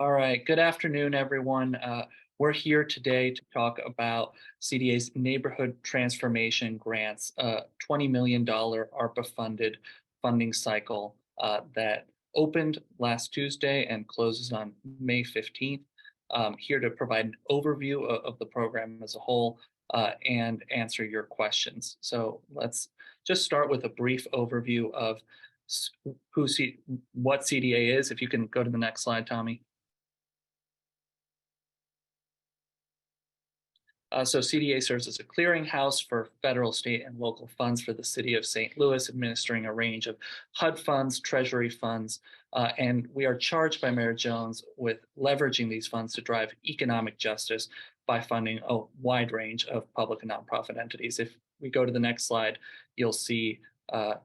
All right, good afternoon, everyone. We're here today to talk about CDA's Neighborhood Transformation Grants, a $20 million ARPA-funded funding cycle that opened last Tuesday and closes on May 15th. Here to provide an overview of the program as a whole and answer your questions. So let's just start with a brief overview of what CDA is. If you can go to the next slide, Tommy. So CDA serves as a clearinghouse for federal, state, and local funds for the city of St. Louis, administering a range of HUD funds, treasury funds, and we are charged by Mayor Jones with leveraging these funds to drive economic justice by funding a wide range of public and nonprofit entities. If we go to the next slide, you'll see a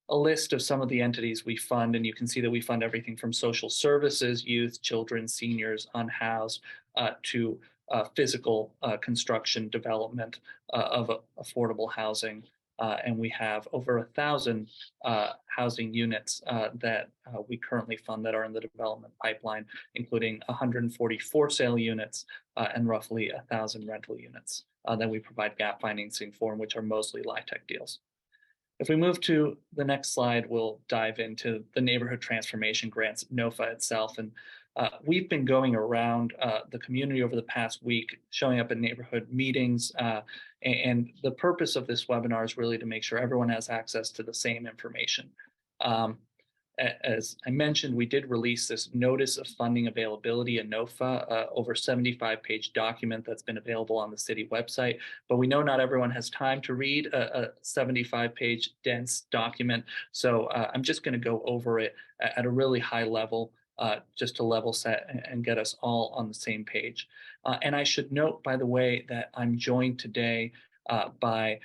list of some of the entities we fund, and you can see that we fund everything from social services, youth, children, seniors, unhoused, to physical construction development of affordable housing. And we have over 1,000 housing units that we currently fund that are in the development pipeline, including 140 for sale units and roughly 1,000 rental units that we provide gap financing for, which are mostly LIHTC deals. If we move to the next slide, we'll dive into the Neighborhood Transformation Grants, NOFA itself. And we've been going around the community over the past week, showing up in neighborhood meetings. And the purpose of this webinar is really to make sure everyone has access to the same information. As I mentioned, we did release this Notice of Funding Availability, a NOFA, over 75-page document that's been available on the city website. But we know not everyone has time to read a 75-page dense document. So I'm just going to go over it at a really high level, just to level set and get us all on the same page. And I should note, by the way, that I'm joined today by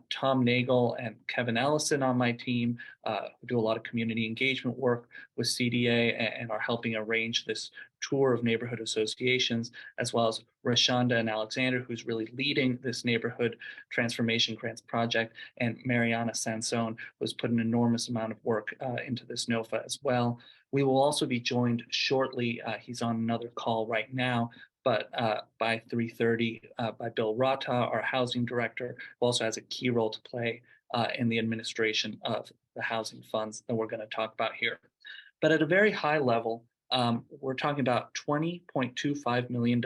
Tom Nagel and Kevin Ellison on my team, who do a lot of community engagement work with CDA and are helping arrange this tour of neighborhood associations, as well as Shonda and Alexander, who's really leading this neighborhood transformation grants project, and Mariana Sansone, who's put an enormous amount of work into this NOFA as well. We will also be joined shortly, he's on another call right now, but by 3:30 by Bill Rata, our housing director, who also has a key role to play in the administration of the housing funds that we're going to talk about here. But at a very high level, we're talking about $20.25 million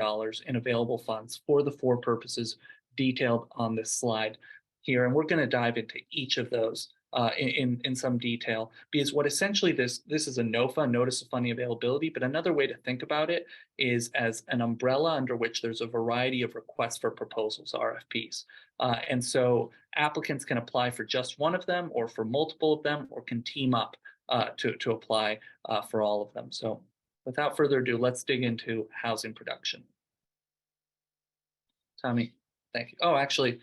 in available funds for the four purposes detailed on this slide here. And we're going to dive into each of those in some detail, because what essentially this is a NOFA, Notice of Funding Availability, but another way to think about it is as an umbrella under which there's a variety of requests for proposals, RFPs. And so applicants can apply for just one of them or for multiple of them, or can team up to apply for all of them. So without further ado, let's dig into housing production. Tommy, thank you. Oh, actually,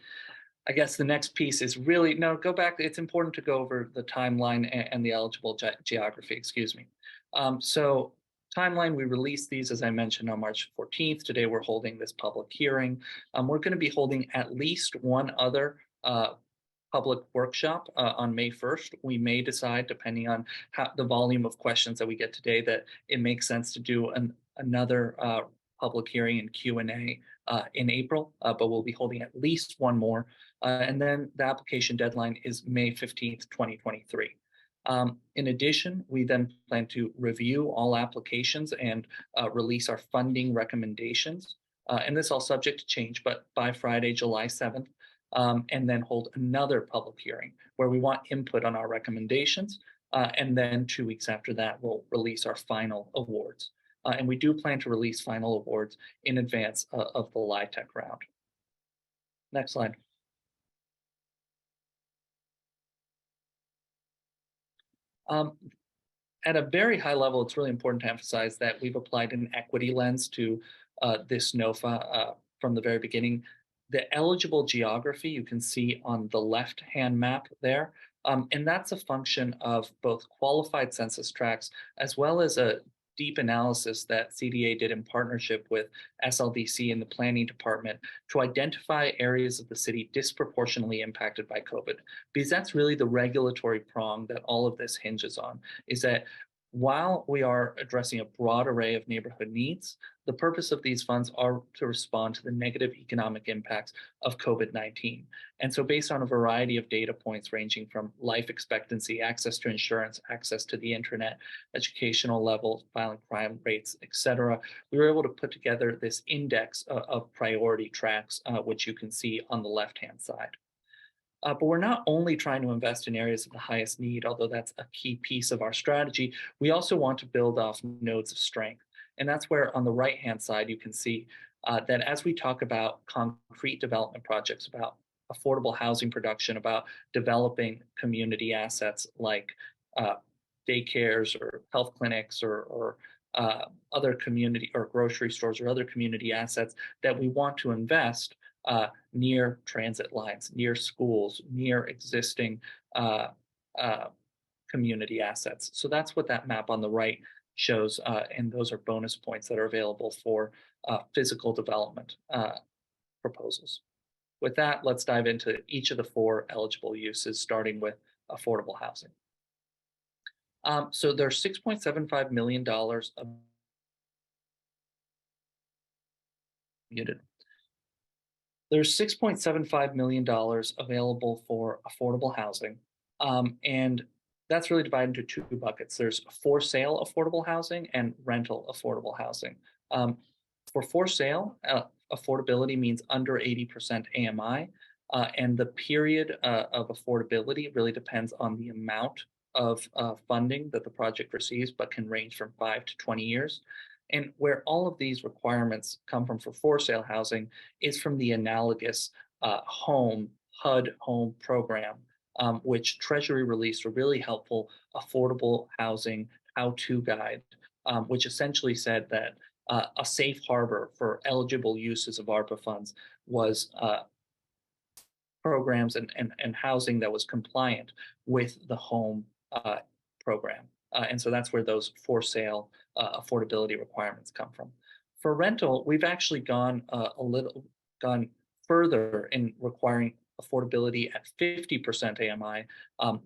I guess the next piece is really, no, go back. It's important to go over the timeline and the eligible geography, excuse me. So timeline, we released these, as I mentioned, on March 14th. Today, we're holding this public hearing. We're going to be holding at least one other public workshop on May 1st. We may decide, depending on the volume of questions that we get today, that it makes sense to do another public hearing and Q&A in April, but we'll be holding at least one more. And then the application deadline is May 15th, 2023. In addition, we then plan to review all applications and release our funding recommendations. And this all subject to change, but by Friday, July 7th, and then hold another public hearing where we want input on our recommendations. And then 2 weeks after that, we'll release our final awards. And we do plan to release final awards in advance of the LIHTC round. Next slide. At a very high level, it's really important to emphasize that we've applied an equity lens to this NOFA from the very beginning. The eligible geography you can see on the left-hand map there, and that's a function of both qualified census tracts as well as a deep analysis that CDA did in partnership with SLDC and the planning department to identify areas of the city disproportionately impacted by COVID. Because that's really the regulatory prong that all of this hinges on, is that While we are addressing a broad array of neighborhood needs, the purpose of these funds are to respond to the negative economic impacts of COVID-19. And so based on a variety of data points ranging from life expectancy, access to insurance, access to the internet, educational levels, violent crime rates, et cetera, we were able to put together this index of priority tracks, which you can see on the left-hand side. But we're not only trying to invest in areas of the highest need, although that's a key piece of our strategy, we also want to build off nodes of strength. And that's where on the right-hand side, you can see that as we talk about concrete development projects, about affordable housing production, about developing community assets like daycares or health clinics or other community or grocery stores or other community assets that we want to invest near transit lines, near schools, near existing community assets. So that's what that map on the right shows, and those are bonus points that are available for physical development proposals. With that, let's dive into each of the 4 eligible uses, starting with affordable housing. So there's $6.75 million of muted. There's $6.75 million available for affordable housing. And that's really divided into 2 buckets. There's for sale affordable housing and rental affordable housing. For sale, affordability means under 80% AMI. And the period of affordability really depends on the amount of funding that the project receives, but can range from 5 to 20 years. And where all of these requirements come from for sale housing is from the analogous HUD home program, which Treasury released a really helpful affordable housing how-to guide, which essentially said that a safe harbor for eligible uses of ARPA funds was programs and housing that was compliant with the home program. And so that's where those for sale affordability requirements come from. For rental, we've actually gone further in requiring affordability at 50% AMI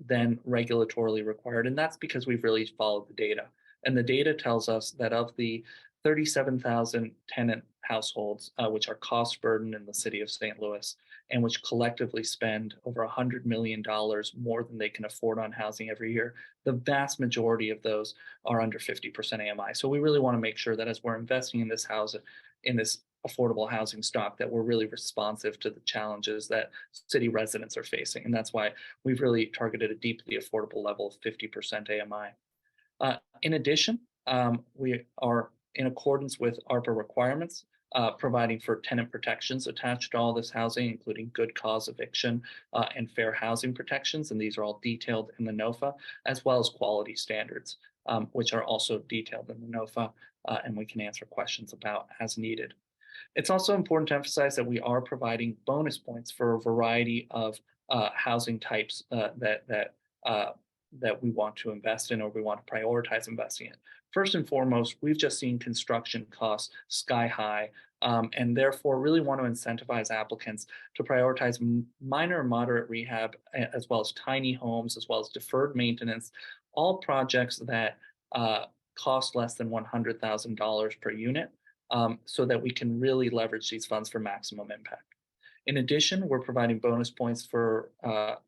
than regulatorily required. And that's because we've really followed the data. And the data tells us that of the 37,000 tenant households, which are cost burdened in the city of St. Louis, and which collectively spend over $100 million more than they can afford on housing every year, the vast majority of those are under 50% AMI. So we really want to make sure that as we're investing in this affordable housing stock, that we're really responsive to the challenges that city residents are facing. And that's why we've really targeted a deeply affordable level of 50% AMI. In addition, we are in accordance with ARPA requirements, providing for tenant protections attached to all this housing, including good cause eviction and fair housing protections. And these are all detailed in the NOFA, as well as quality standards, which are also detailed in the NOFA, and we can answer questions about as needed. It's also important to emphasize that we are providing bonus points for a variety of housing types that we want to invest in or we want to prioritize investing in. First and foremost, we've just seen construction costs sky high, and therefore really want to incentivize applicants to prioritize minor and moderate rehab, as well as tiny homes, as well as deferred maintenance, all projects that cost less than $100,000 per unit, so that we can really leverage these funds for maximum impact. In addition, we're providing bonus points for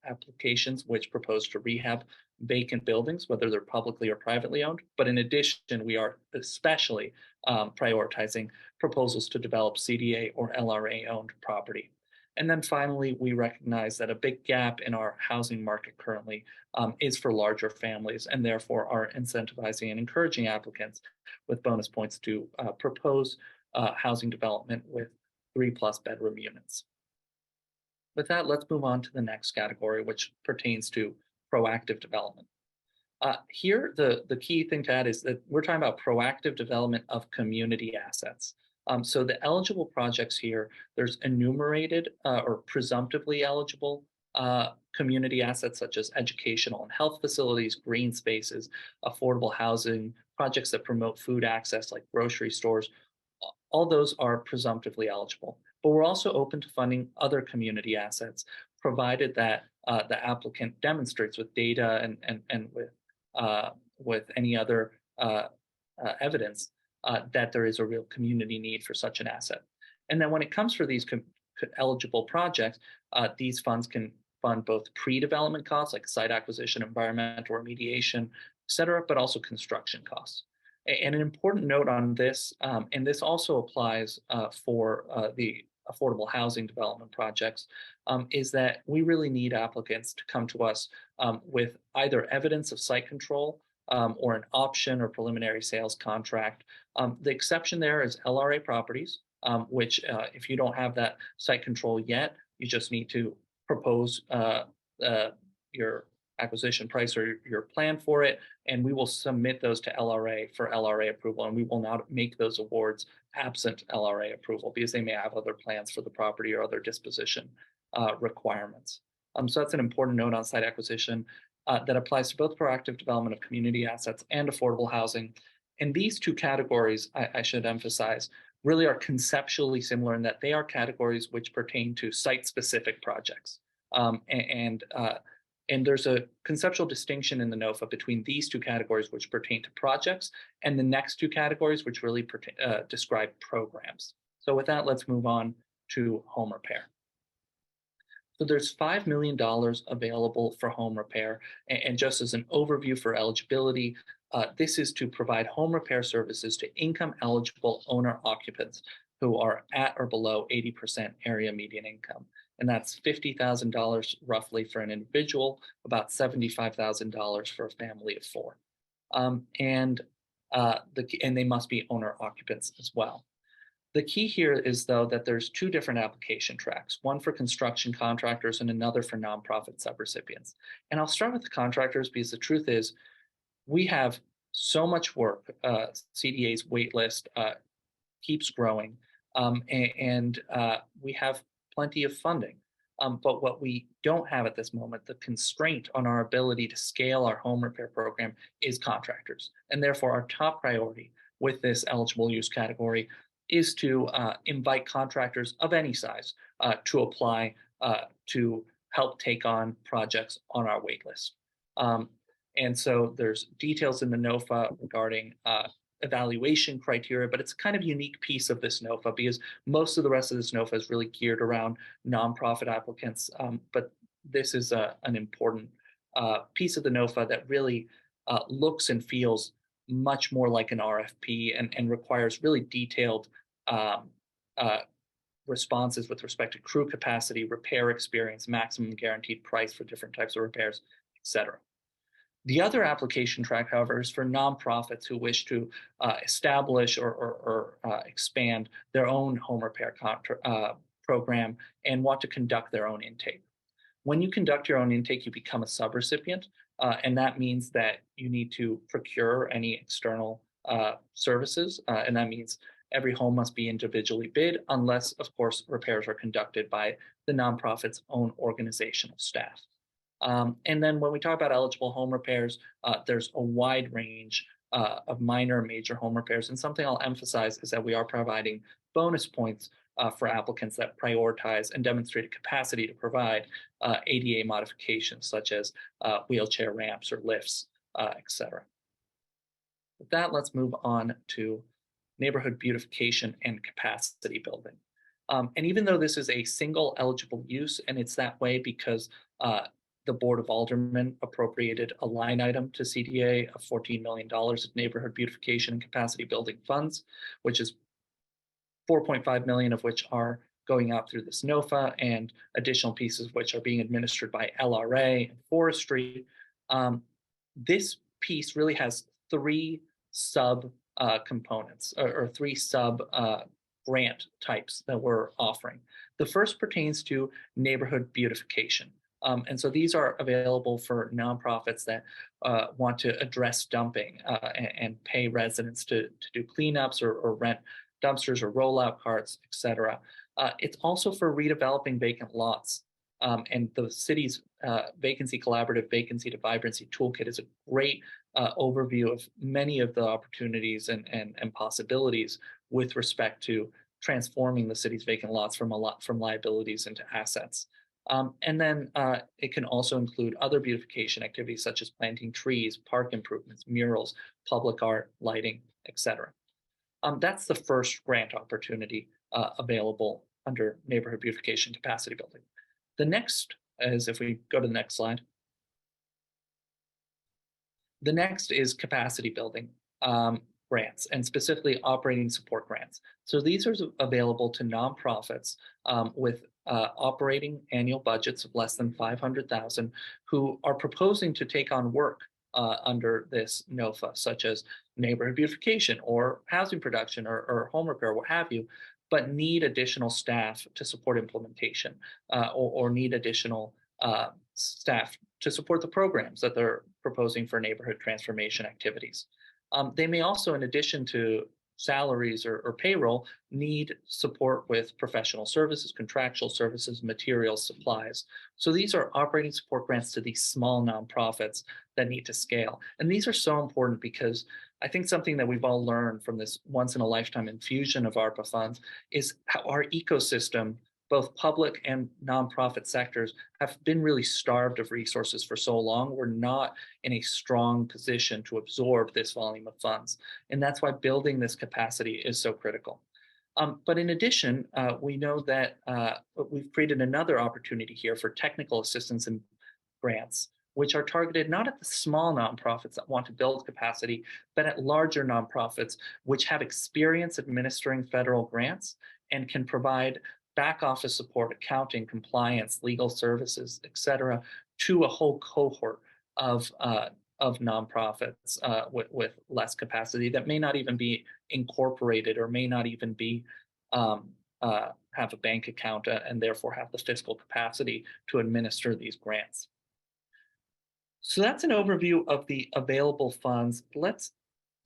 applications which propose to rehab vacant buildings, whether they're publicly or privately owned. But in addition, we are especially prioritizing proposals to develop CDA or LRA owned property. And then finally, we recognize that a big gap in our housing market currently is for larger families, and therefore are incentivizing and encouraging applicants with bonus points to propose housing development with 3+ bedroom units. With that, let's move on to the next category, which pertains to proactive development. Here, the key thing to add is that we're talking about proactive development of community assets. So the eligible projects here, there's enumerated or presumptively eligible community assets such as educational and health facilities, green spaces, affordable housing, projects that promote food access like grocery stores. All those are presumptively eligible. But we're also open to funding other community assets, provided that the applicant demonstrates with data and with any other evidence that there is a real community need for such an asset. And then when it comes for these eligible projects, these funds can fund both pre-development costs like site acquisition, environmental remediation, et cetera, but also construction costs. And an important note on this, and this also applies for the affordable housing development projects, is that we really need applicants to come to us with either evidence of site control or an option or preliminary sales contract. The exception there is LRA properties, which if you don't have that site control yet, you just need to propose your acquisition price or your plan for it, and we will submit those to LRA for LRA approval, and we will not make those awards absent LRA approval because they may have other plans for the property or other disposition requirements. So that's an important note on site acquisition that applies to both proactive development of community assets and affordable housing. And these two categories, I should emphasize, really are conceptually similar in that they are categories which pertain to site-specific projects. And there's a conceptual distinction in the NOFA between these two categories, which pertain to projects, and the next two categories, which really describe programs. So with that, let's move on to home repair. So there's $5 million available for home repair. And just as an overview for eligibility, this is to provide home repair services to income eligible owner occupants who are at or below 80% area median income. And that's $50,000 roughly for an individual, about $75,000 for a family of four. And they must be owner occupants as well. The key here is, though, that there's two different application tracks, one for construction contractors and another for nonprofit subrecipients. And I'll start with the contractors because the truth is we have so much work. CDA's wait list keeps growing, and we have plenty of funding. But what we don't have at this moment, the constraint on our ability to scale our home repair program, is contractors. And therefore, our top priority with this eligible use category is to invite contractors of any size to apply to help take on projects on our wait list. And so there's details in the NOFA regarding evaluation criteria, but it's a kind of unique piece of this NOFA because most of the rest of this NOFA is really geared around nonprofit applicants. But this is an important piece of the NOFA that really looks and feels much more like an RFP and requires really detailed responses with respect to crew capacity, repair experience, maximum guaranteed price for different types of repairs, et cetera. The other application track, however, is for nonprofits who wish to establish or expand their own home repair program and want to conduct their own intake. When you conduct your own intake, you become a subrecipient, and that means that you need to procure any external services, and that means every home must be individually bid, unless, of course, repairs are conducted by the nonprofit's own organizational staff. And then when we talk about eligible home repairs, there's a wide range of minor and major home repairs. And something I'll emphasize is that we are providing bonus points for applicants that prioritize and demonstrate a capacity to provide ADA modifications such as wheelchair ramps or lifts, et cetera. With that, let's move on to neighborhood beautification and capacity building. And even though this is a single eligible use, and it's that way because the Board of Aldermen appropriated a line item to CDA of $14 million of neighborhood beautification and capacity building funds, which is $4.5 million of which are going out through this NOFA and additional pieces of which are being administered by LRA and forestry. This piece really has three sub components or three sub grant types that we're offering. The first pertains to neighborhood beautification. And so these are available for nonprofits that want to address dumping and pay residents to do cleanups or rent dumpsters or rollout carts, et cetera. It's also for redeveloping vacant lots. And the city's Vacancy Collaborative Vacancy to Vibrancy Toolkit is a great overview of many of the opportunities and possibilities with respect to transforming the city's vacant lots from liabilities into assets. And then it can also include other beautification activities such as planting trees, park improvements, murals, public art, lighting, etc. That's the first grant opportunity available under neighborhood beautification capacity building. The next is, if we go to the next slide, the next is capacity building grants, and specifically operating support grants. So these are available to nonprofits with operating annual budgets of less than 500,000 who are proposing to take on work under this NOFA, such as neighborhood beautification or housing production or home repair, what have you, but need additional staff to support implementation or need additional staff to support the programs that they're proposing for neighborhood transformation activities. They may also, in addition to salaries or payroll, need support with professional services, contractual services, materials, supplies. So these are operating support grants to these small nonprofits that need to scale. And these are so important because I think something that we've all learned from this once in a lifetime infusion of ARPA funds is how our ecosystem, both public and nonprofit sectors, have been really starved of resources for so long. We're not in a strong position to absorb this volume of funds. And that's why building this capacity is so critical. But in addition, we know that we've created another opportunity here for technical assistance and grants, which are targeted not at the small nonprofits that want to build capacity, but at larger nonprofits, which have experience administering federal grants and can provide back office support, accounting, compliance, legal services, et cetera, to a whole cohort of nonprofits with less capacity that may not even be incorporated or may not even be have a bank account and therefore have the fiscal capacity to administer these grants. So that's an overview of the available funds. Let's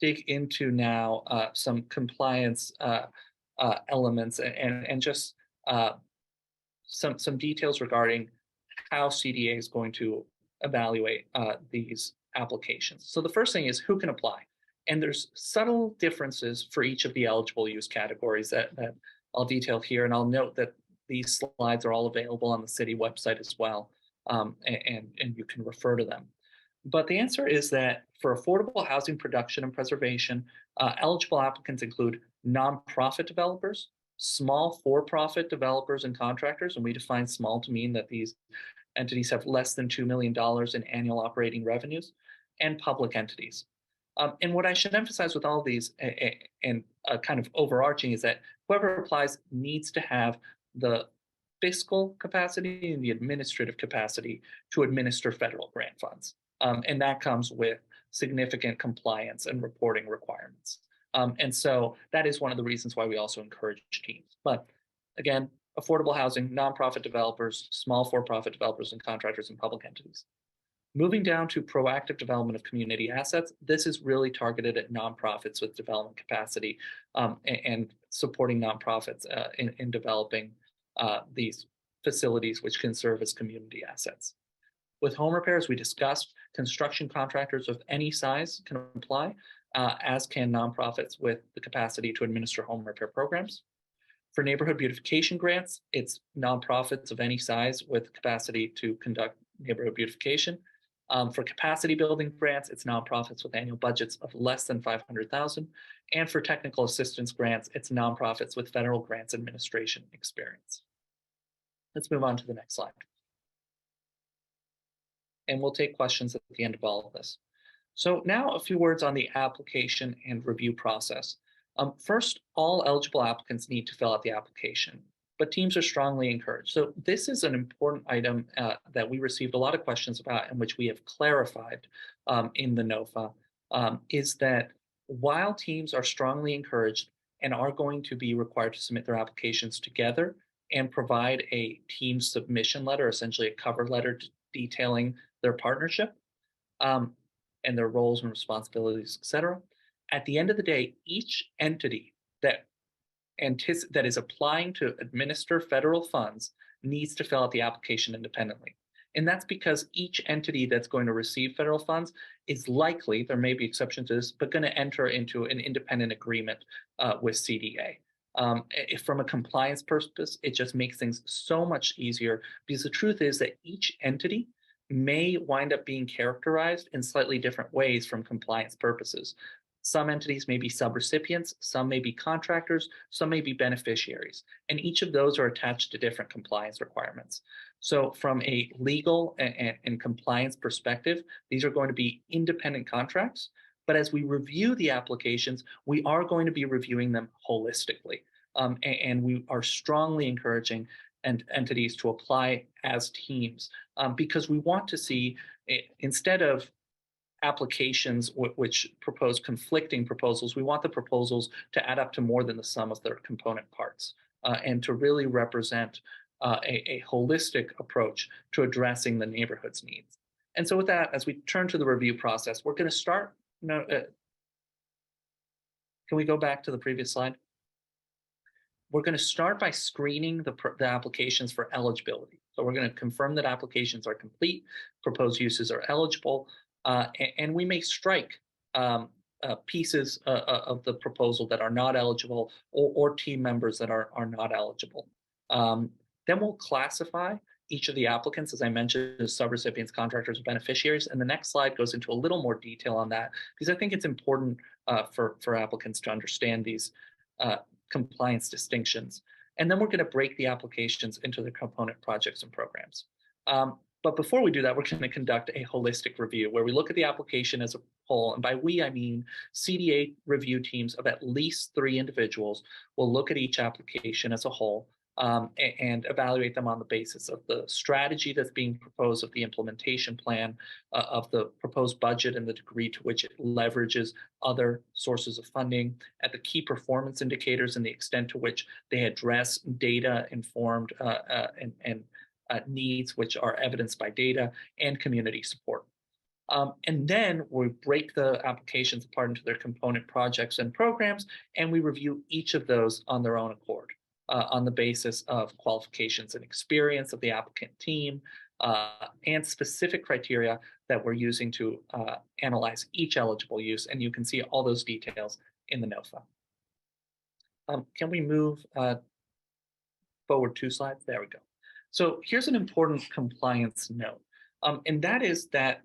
dig into now some compliance elements and just some details regarding how CDA is going to evaluate these applications. So the first thing is who can apply. And there's subtle differences for each of the eligible use categories that I'll detail here. And I'll note that these slides are all available on the city website as well, and you can refer to them. But the answer is that for affordable housing production and preservation, eligible applicants include nonprofit developers, small for-profit developers and contractors, and we define small to mean that these entities have less than $2 million in annual operating revenues, and public entities. And what I should emphasize with all of these, and kind of overarching, is that whoever applies needs to have the fiscal capacity and the administrative capacity to administer federal grant funds. And that comes with significant compliance and reporting requirements. And so that is one of the reasons why we also encourage teams. But again, affordable housing, nonprofit developers, small for-profit developers and contractors and public entities. Moving down to proactive development of community assets, this is really targeted at nonprofits with development capacity and supporting nonprofits in developing these facilities which can serve as community assets. With home repairs, we discussed construction contractors of any size can apply, as can nonprofits with the capacity to administer home repair programs. For neighborhood beautification grants, it's nonprofits of any size with capacity to conduct neighborhood beautification. For capacity building grants, it's nonprofits with annual budgets of less than 500,000. And for technical assistance grants, it's nonprofits with federal grants administration experience. Let's move on to the next slide. And we'll take questions at the end of all of this. So now a few words on the application and review process. First, all eligible applicants need to fill out the application, but teams are strongly encouraged. So this is an important item that we received a lot of questions about and which we have clarified in the NOFA, is that while teams are strongly encouraged and are going to be required to submit their applications together and provide a team submission letter, essentially a cover letter detailing their partnership and their roles and responsibilities, et cetera, at the end of the day, each entity that is applying to administer federal funds needs to fill out the application independently. And that's because each entity that's going to receive federal funds is likely, there may be exceptions to this, but going to enter into an independent agreement with CDA. From a compliance purpose, it just makes things so much easier because the truth is that each entity may wind up being characterized in slightly different ways from compliance purposes. Some entities may be subrecipients, some may be contractors, some may be beneficiaries, and each of those are attached to different compliance requirements. So from a legal and compliance perspective, these are going to be independent contracts, but as we review the applications, we are going to be reviewing them holistically. And we are strongly encouraging entities to apply as teams because we want to see, instead of applications which propose conflicting proposals, we want the proposals to add up to more than the sum of their component parts and to really represent a holistic approach to addressing the neighborhood's needs. And so with that, as we turn to the review process, we're going to start. No, can we go back to the previous slide? We're going to start by screening the applications for eligibility. So we're going to confirm that applications are complete, proposed uses are eligible, and we may strike pieces of the proposal that are not eligible or team members that are not eligible. Then we'll classify each of the applicants, as I mentioned, as subrecipients, contractors, and beneficiaries. And the next slide goes into a little more detail on that because I think it's important for applicants to understand these compliance distinctions. And then we're going to break the applications into the component projects and programs. But before we do that, we're going to conduct a holistic review where we look at the application as a whole. And by we, I mean CDA review teams of at least 3 individuals will look at each application as a whole and evaluate them on the basis of the strategy that's being proposed, of the implementation plan, of the proposed budget and the degree to which it leverages other sources of funding, at the key performance indicators and the extent to which they address data-informed and needs which are evidenced by data, and community support. And then we break the applications apart into their component projects and programs, and we review each of those on their own accord on the basis of qualifications and experience of the applicant team and specific criteria that we're using to analyze each eligible use. And you can see all those details in the NOFA. Can we move forward 2 slides? There we go. So here's an important compliance note, and that is that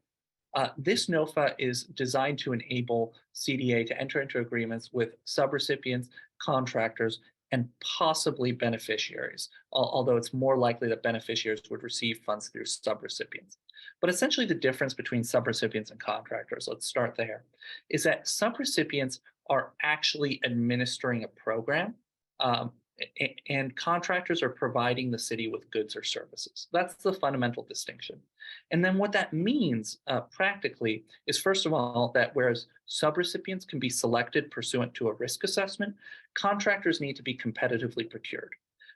this NOFA is designed to enable CDA to enter into agreements with subrecipients, contractors, and possibly beneficiaries, although it's more likely that beneficiaries would receive funds through subrecipients. But essentially the difference between subrecipients and contractors, let's start there, is that subrecipients are actually administering a program and contractors are providing the city with goods or services. That's the fundamental distinction. And then what that means practically is, first of all, that whereas subrecipients can be selected pursuant to a risk assessment, contractors need to be competitively procured.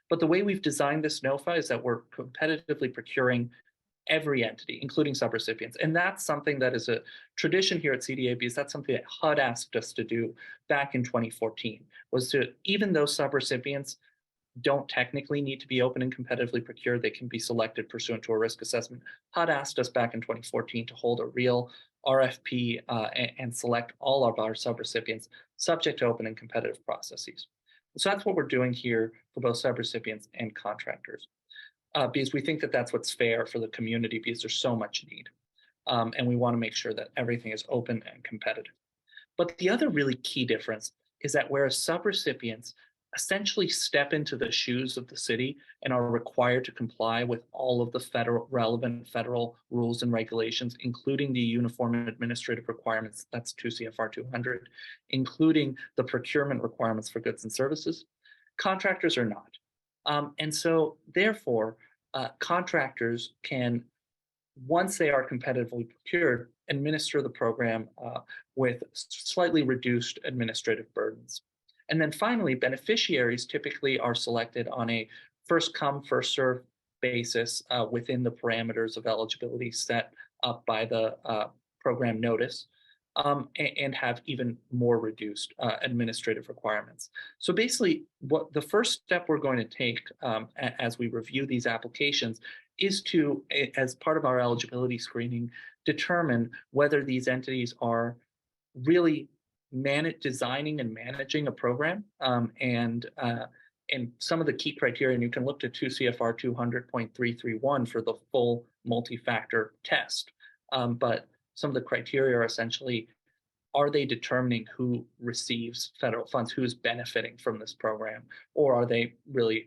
But the way we've designed this NOFA is that we're competitively procuring every entity, including subrecipients. And that's something that is a tradition here at CDA because that's something that HUD asked us to do back in 2014, was to, even though subrecipients don't technically need to be open and competitively procured, they can be selected pursuant to a risk assessment. HUD asked us back in 2014 to hold a real RFP and select all of our subrecipients subject to open and competitive processes. So that's what we're doing here for both subrecipients and contractors. Because we think that that's what's fair for the community because there's so much need. And we want to make sure that everything is open and competitive. But the other really key difference is that whereas subrecipients essentially step into the shoes of the city and are required to comply with all of the relevant federal rules and regulations, including the Uniform Administrative Requirements, that's 2 CFR 200, including the procurement requirements for goods and services, contractors are not. And so therefore, contractors can, once they are competitively procured, administer the program with slightly reduced administrative burdens. And then finally, beneficiaries typically are selected on a first come, first served basis within the parameters of eligibility set up by the program notice. And have even more reduced administrative requirements. So basically, what the first step we're going to take as we review these applications is to, as part of our eligibility screening, determine whether these entities are really designing and managing a program, and some of the key criteria, and you can look to 2 CFR 200.331 for the full multi-factor test. But some of the criteria are essentially, are they determining who receives federal funds, who is benefiting from this program, or are they really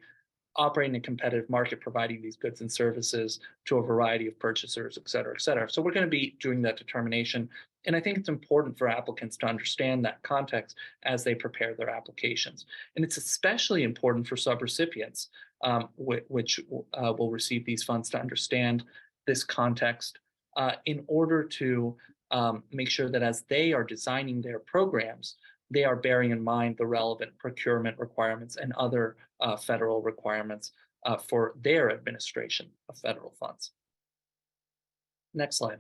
operating in a competitive market, providing these goods and services to a variety of purchasers, et cetera, et cetera. So we're going to be doing that determination. And I think it's important for applicants to understand that context as they prepare their applications. And it's especially important for subrecipients, which will receive these funds, to understand this context in order to make sure that as they are designing their programs, they are bearing in mind the relevant procurement requirements and other federal requirements for their administration of federal funds. Next slide.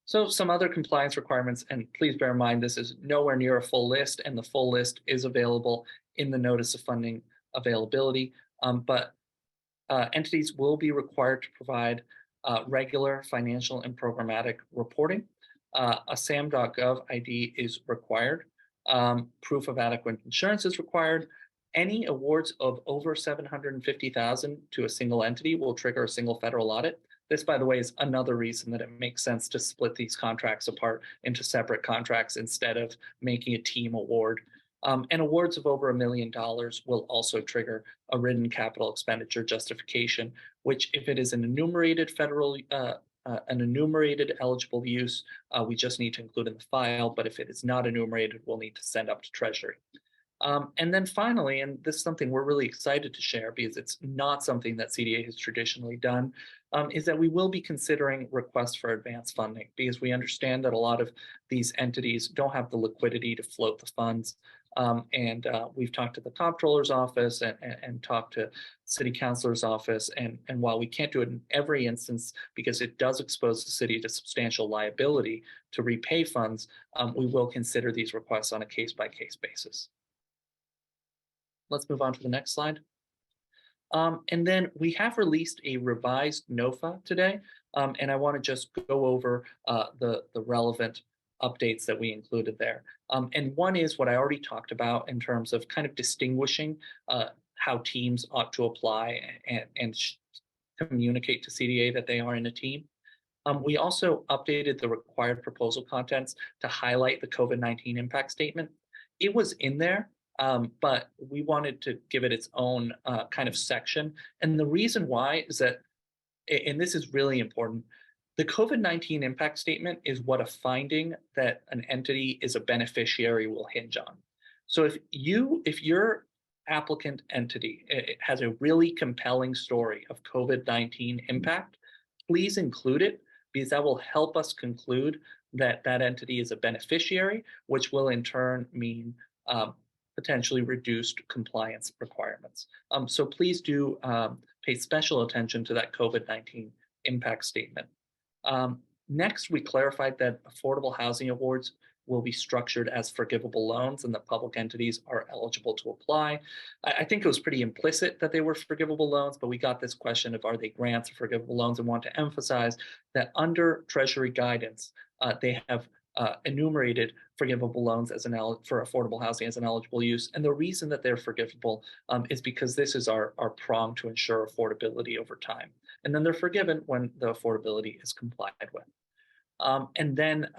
So some other compliance requirements, and please bear in mind this is nowhere near a full list, and the full list is available in the Notice of Funding Availability, but entities will be required to provide regular financial and programmatic reporting. A SAM.gov ID is required. Proof of adequate insurance is required. Any awards of over $750,000 to a single entity will trigger a single federal audit. This, by the way, is another reason that it makes sense to split these contracts apart into separate contracts instead of making a team award. And awards of over $1 million will also trigger a written capital expenditure justification, which, if it is an enumerated eligible use, we just need to include in the file. But if it is not enumerated, we'll need to send up to Treasury. And then finally, and this is something we're really excited to share because it's not something that CDA has traditionally done, is that we will be considering requests for advance funding, because we understand that a lot of these entities don't have the liquidity to float the funds. And we've talked to the comptroller's office and talked to city councilor's office. And while we can't do it in every instance because it does expose the city to substantial liability to repay funds, we will consider these requests on a case-by-case basis. Let's move on to the next slide. And then we have released a revised NOFA today, and I want to just go over the relevant updates that we included there. And one is what I already talked about in terms of kind of distinguishing how teams ought to apply and communicate to CDA that they are in a team. We also updated the required proposal contents to highlight the COVID-19 impact statement. It was in there, but we wanted to give it its own kind of section. And the reason why is that, and this is really important, the COVID-19 impact statement is what a finding that an entity is a beneficiary will hinge on. So if your applicant entity has a really compelling story of COVID-19 impact, please include it, because that will help us conclude that that entity is a beneficiary, which will in turn mean potentially reduced compliance requirements. So please do pay special attention to that COVID-19 impact statement. Next, we clarified that affordable housing awards will be structured as forgivable loans and that public entities are eligible to apply. I think it was pretty implicit that they were forgivable loans, but we got this question of, are they grants or forgivable loans, and want to emphasize that under Treasury guidance, they have enumerated forgivable loans as for affordable housing as an eligible use. And the reason that they're forgivable is because this is our prong to ensure affordability over time. And then they're forgiven when the affordability is complied with. And then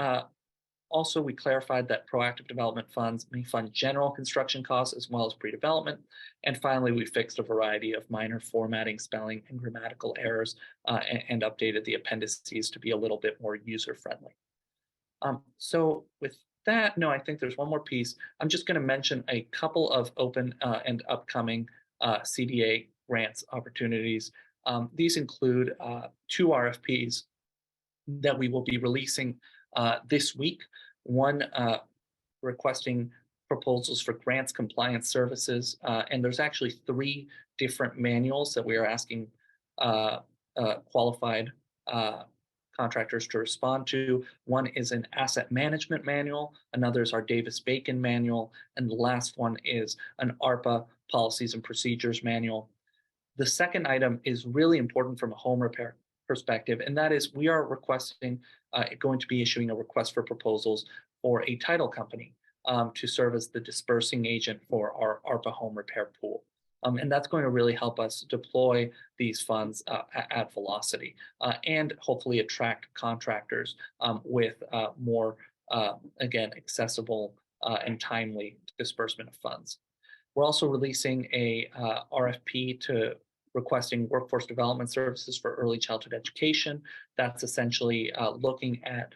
also, we clarified that proactive development funds may fund general construction costs as well as pre-development. And finally, we fixed a variety of minor formatting, spelling, and grammatical errors and updated the appendices to be a little bit more user-friendly. So with that, no, I think there's one more piece. I'm just going to mention a couple of open and upcoming CDA grants opportunities. These include 2 RFPs that we will be releasing this week. One requesting proposals for grants compliance services, and there's actually 3 different manuals that we are asking qualified contractors to respond to. One is an asset management manual, another is our Davis-Bacon manual, and the last one is an ARPA policies and procedures manual. The second item is really important from a home repair perspective, and that is we are requesting, going to be issuing a request for proposals for a title company. to serve as the dispersing agent for our ARPA home repair pool. And that's going to really help us deploy these funds at velocity and hopefully attract contractors with more, again, accessible and timely disbursement of funds. We're also releasing a RFP to requesting workforce development services for early childhood education. That's essentially looking at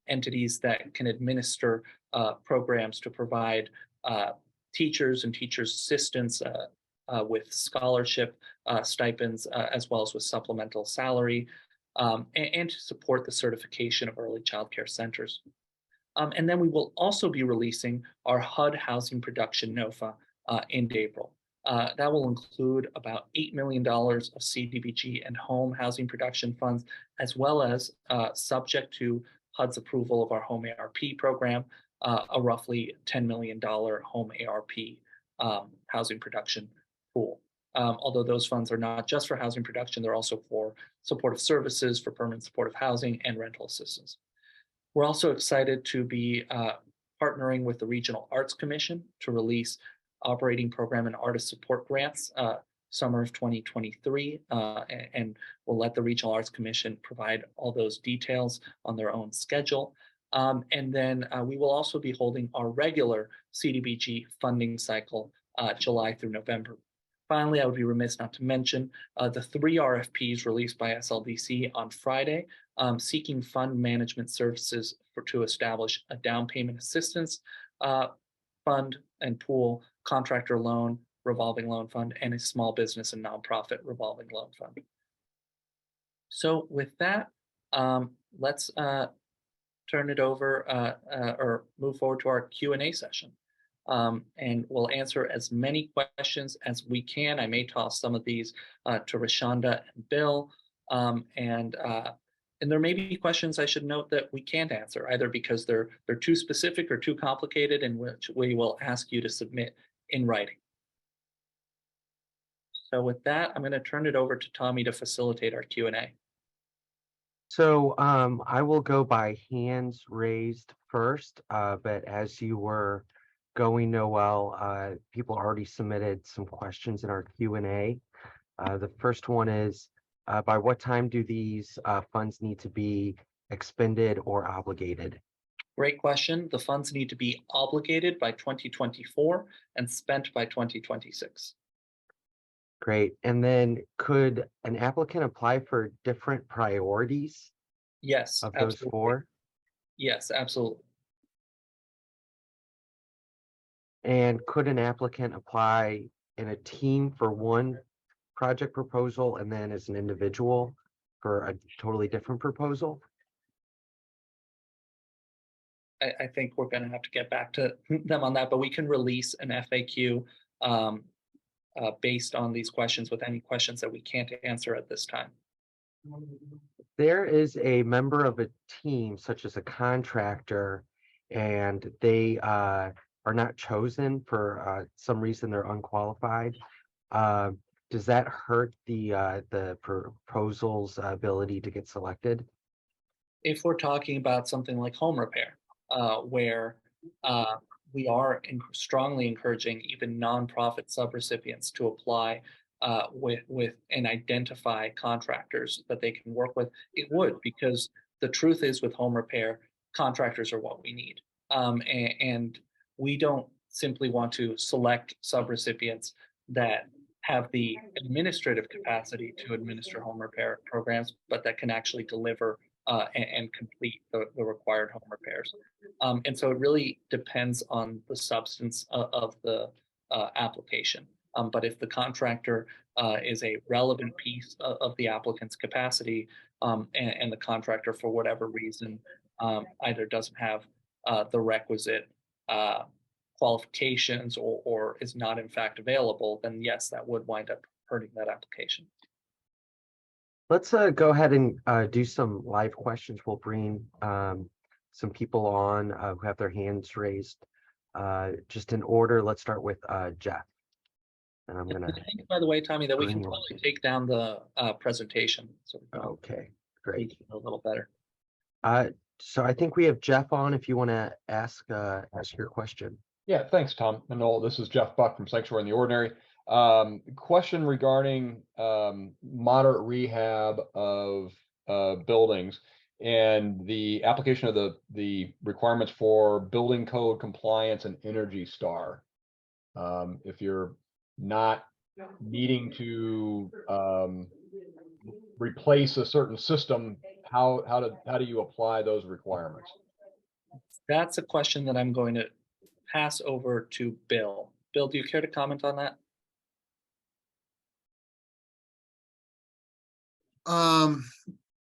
entities that can administer programs to provide teachers and teachers' assistants with scholarship stipends, as well as with supplemental salary, and to support the certification of early child care centers. And then we will also be releasing our HUD housing production NOFA in April. That will include about $8 million of CDBG and home housing production funds, as well as subject to HUD's approval of our home ARP program, a roughly $10 million home ARP housing production pool. Although those funds are not just for housing production, they're also for supportive services, for permanent supportive housing, and rental assistance. We're also excited to be partnering with the Regional Arts Commission to release operating program and artist support grants summer of 2023, and we'll let the Regional Arts Commission provide all those details on their own schedule. And then we will also be holding our regular CDBG funding cycle July through November. Finally, I would be remiss not to mention the 3 RFPs released by SLDC on Friday, seeking fund management services to establish a down payment assistance fund and pool, contractor loan, revolving loan fund, and a small business and nonprofit revolving loan fund. So with that, let's turn it over or move forward to our Q&A session. And we'll answer as many questions as we can. I may toss some of these to Shonda and Bill. And there may be questions I should note that we can't answer, either because they're too specific or too complicated, in which we will ask you to submit in writing. So with that, I'm going to turn it over to Tommy to facilitate our Q&A. So I will go by hands raised first, but as you were going, Noel, people already submitted some questions in our Q&A. The first one is, by what time do these funds need to be expended or obligated? Great question. The funds need to be obligated by 2024 and spent by 2026. Great. And then could an applicant apply for different priorities? Yes, of absolutely. Those 4? Yes, absolutely. And could an applicant apply in a team for one project proposal and then as an individual for a totally different proposal? I think we're going to have to get back to them on that, but we can release an FAQ based on these questions with any questions that we can't answer at this time. There is a member of a team, such as a contractor, and they are not chosen for some reason, they're unqualified. Does that hurt the proposal's ability to get selected? If we're talking about something like home repair, where we are strongly encouraging even nonprofit subrecipients to apply with and identify contractors that they can work with, it would, because the truth is, with home repair, contractors are what we need. And we don't simply want to select subrecipients that have the administrative capacity to administer home repair programs, but that can actually deliver and complete the required home repairs. And so it really depends on the substance of the application. But if the contractor is a relevant piece of the applicant's capacity, and the contractor, for whatever reason, either doesn't have the requisite qualifications or is not in fact available, then yes, that would wind up hurting that application. Let's go ahead and do some live questions. We'll bring some people on who have their hands raised. Just in order, let's start with Jeff. And I'm gonna. I think, by the way, Tommy, that we can probably take down the presentation. So okay, great. a little better. So I think we have Jeff on if you want to ask your question. Yeah, thanks, Tom. And all, this is Jeff Buck from Sanctuary in the Ordinary. Question regarding moderate rehab of buildings and the application of the requirements for building code compliance and Energy Star. If you're not needing to replace a certain system, how do you apply those requirements? That's a question that I'm going to pass over to Bill. Bill, do you care to comment on that?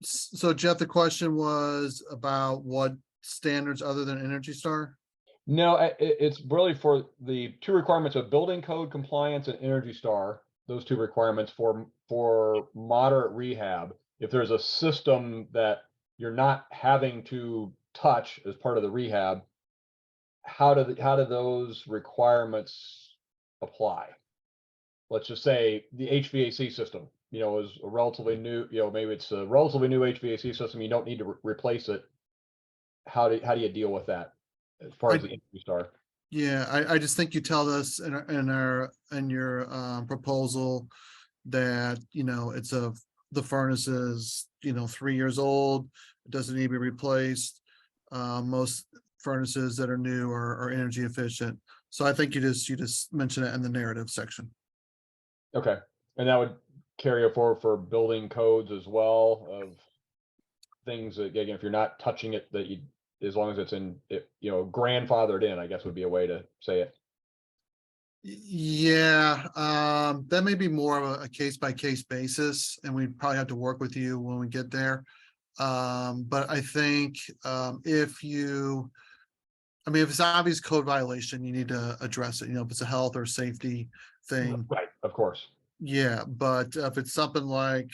So Jeff, the question was about what standards other than Energy Star? No, it's really for the two requirements of building code compliance and Energy Star. Those two requirements for moderate rehab. If there's a system that you're not having to touch as part of the rehab, how do those requirements apply? Let's just say the HVAC system, you know, is a relatively new, you know, maybe it's a relatively new HVAC system. You don't need to replace it. How do you deal with that as far as the Energy Star? Yeah, I just think you tell us in your proposal that, you know, the furnace is, you know, 3 years old, it doesn't need to be replaced. Most furnaces that are new are energy efficient. So I think you just mention it in the narrative section. Okay, and that would carry forward for building codes as well of things that, again, if you're not touching it, that you, as long as it's in it, you know, grandfathered in, I guess would be a way to say it. Yeah, that may be more of a case by case basis, and we'd probably have to work with you when we get there. But I think if it's an obvious code violation, you need to address it. You know, if it's a health or safety thing. Right, of course. Yeah, but if it's something like,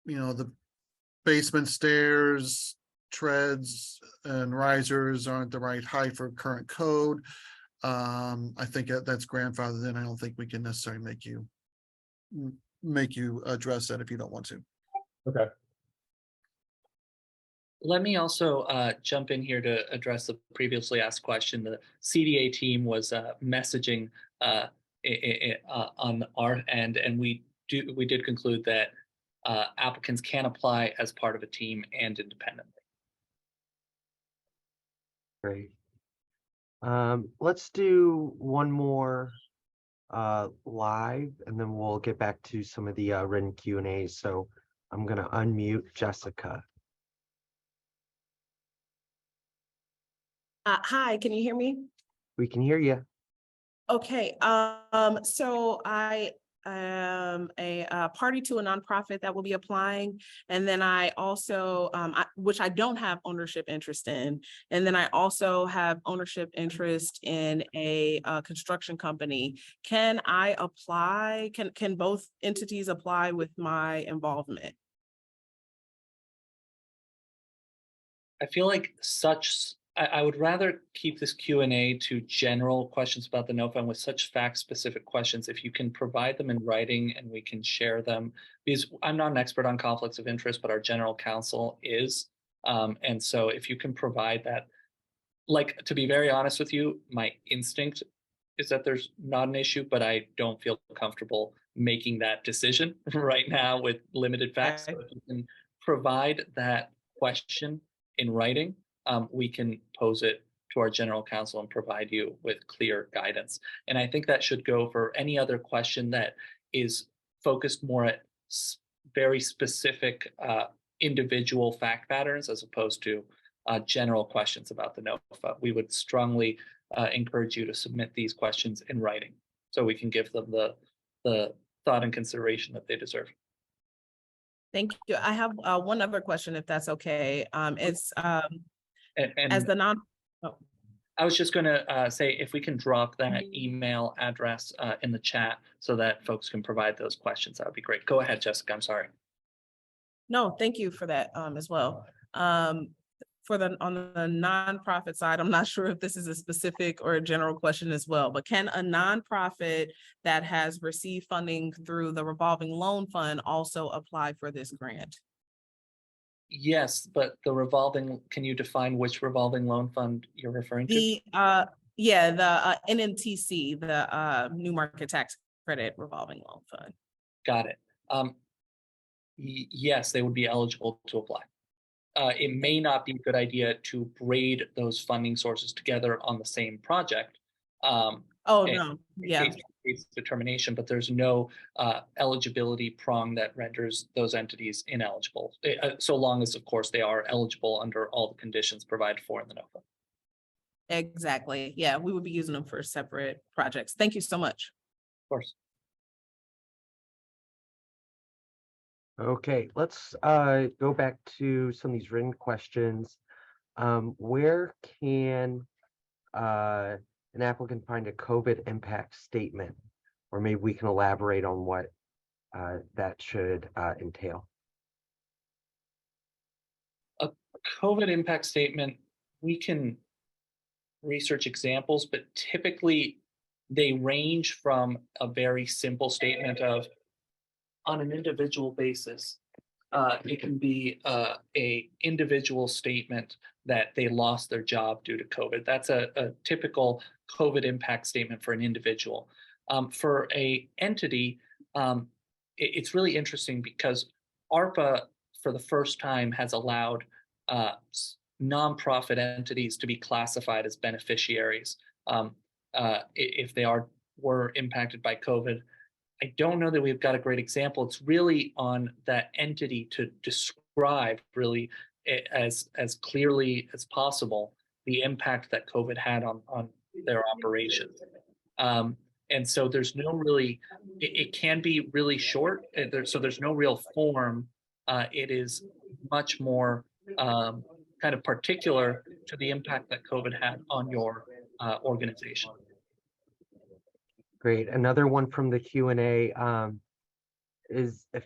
you know, the basement stairs, treads and risers aren't the right height for current code, I think that's grandfathered in. I don't think we can necessarily make you address that if you don't want to. Okay. Let me also jump in here to address the previously asked question. The CDA team was messaging on our end, and we did conclude that applicants can apply as part of a team and independently. Great. Let's do one more live, and then we'll get back to some of the written Q&A. So I'm going to unmute Jessica. Hi, can you hear me? We can hear you. Okay, so I am a party to a nonprofit that will be applying, and then I also, which I don't have ownership interest in, and then I also have ownership interest in a construction company. Can I apply? Can both entities apply with my involvement? I feel like I would rather keep this Q&A to general questions about the NOFA, and with such fact-specific questions, if you can provide them in writing and we can share them, because I'm not an expert on conflicts of interest, but our general counsel is. And so if you can provide that, like, to be very honest with you, my instinct is that there's not an issue, but I don't feel comfortable making that decision right now with limited facts. Okay. So if you can provide that question in writing, we can pose it to our general counsel and provide you with clear guidance. And I think that should go for any other question that is focused more at very specific individual fact patterns as opposed to general questions about the NOFA. We would strongly encourage you to submit these questions in writing so we can give them the thought and consideration that they deserve. Thank you. I have one other question, if that's okay. It's And as the non. Oh. I was just going to say, if we can drop that email address in the chat so that folks can provide those questions, that would be great. Go ahead, Jessica. I'm sorry. No, thank you for that as well. On the nonprofit side, I'm not sure if this is a specific or a general question as well, but can a nonprofit that has received funding through the revolving loan fund also apply for this grant? Yes, but the revolving, can you define which revolving loan fund you're referring to? The, yeah, the NMTC, the New Market Tax Credit Revolving Loan Fund. Got it. Yes, they would be eligible to apply. It may not be a good idea to braid those funding sources together on the same project. Oh, no, yeah. Case determination, but there's no eligibility prong that renders those entities ineligible, so long as, of course, they are eligible under all the conditions provided for in the NOFA. Exactly. Yeah, we would be using them for separate projects. Thank you so much. Of course. Okay, let's go back to some of these written questions. Where can an applicant find a COVID impact statement? Or maybe we can elaborate on what that should entail. A COVID impact statement, we can research examples, but typically they range from a very simple statement of, on an individual basis, it can be a individual statement that they lost their job due to COVID. That's a typical COVID impact statement for an individual. For a entity, it's really interesting because ARPA, for the first time, has allowed nonprofit entities to be classified as beneficiaries if they were impacted by COVID. I don't know that we've got a great example. It's really on that entity to describe really as clearly as possible the impact that COVID had on their operations. And so there's no really, it can be really short. So there's no real form. It is much more kind of particular to the impact that COVID had on your organization. Great. Another one from the Q&A is if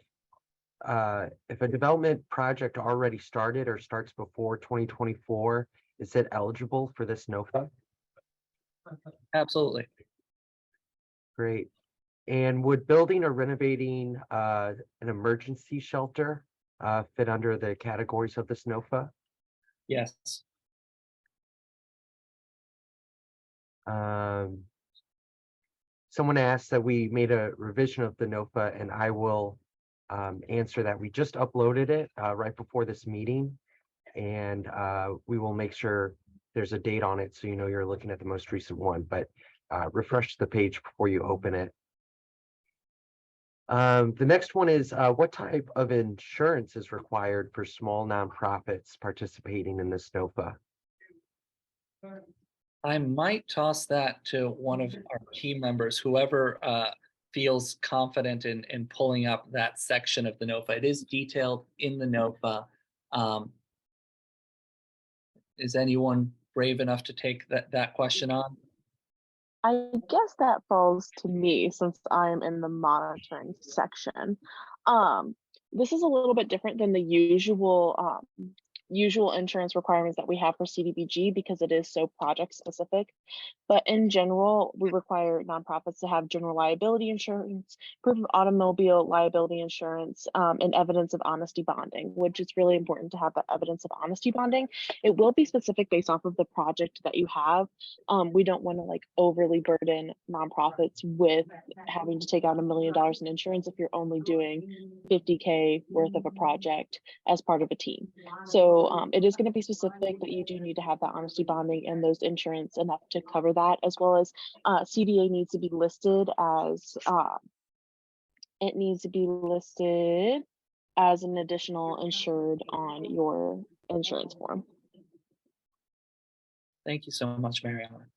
a development project already started or starts before 2024, is it eligible for this NOFA? Absolutely. Great. And would building or renovating an emergency shelter fit under the categories of this NOFA? Yes. Someone asked that we made a revision of the NOFA, and I will answer that. We just uploaded it right before this meeting, and we will make sure there's a date on it so you know you're looking at the most recent one, but refresh the page before you open it. The next one is what type of insurance is required for small nonprofits participating in this NOFA? I might toss that to one of our team members, whoever feels confident in pulling up that section of the NOFA. It is detailed in the NOFA. Is anyone brave enough to take that question on? I guess that falls to me since I'm in the monitoring section. This is a little bit different than the usual insurance requirements that we have for CDBG because it is so project specific. But in general, we require nonprofits to have general liability insurance, proof of automobile liability insurance, and evidence of honesty bonding, which is really important to have that evidence of honesty bonding. It will be specific based off of the project that you have. We don't want to like overly burden nonprofits with having to take out $1 million in insurance if you're only doing $50K worth of a project as part of a team. So it is going to be specific, but you do need to have that honesty bonding and those insurance enough to cover that, as well as CDA needs to be listed as an additional insured on your insurance form. Thank you so much, Mariana.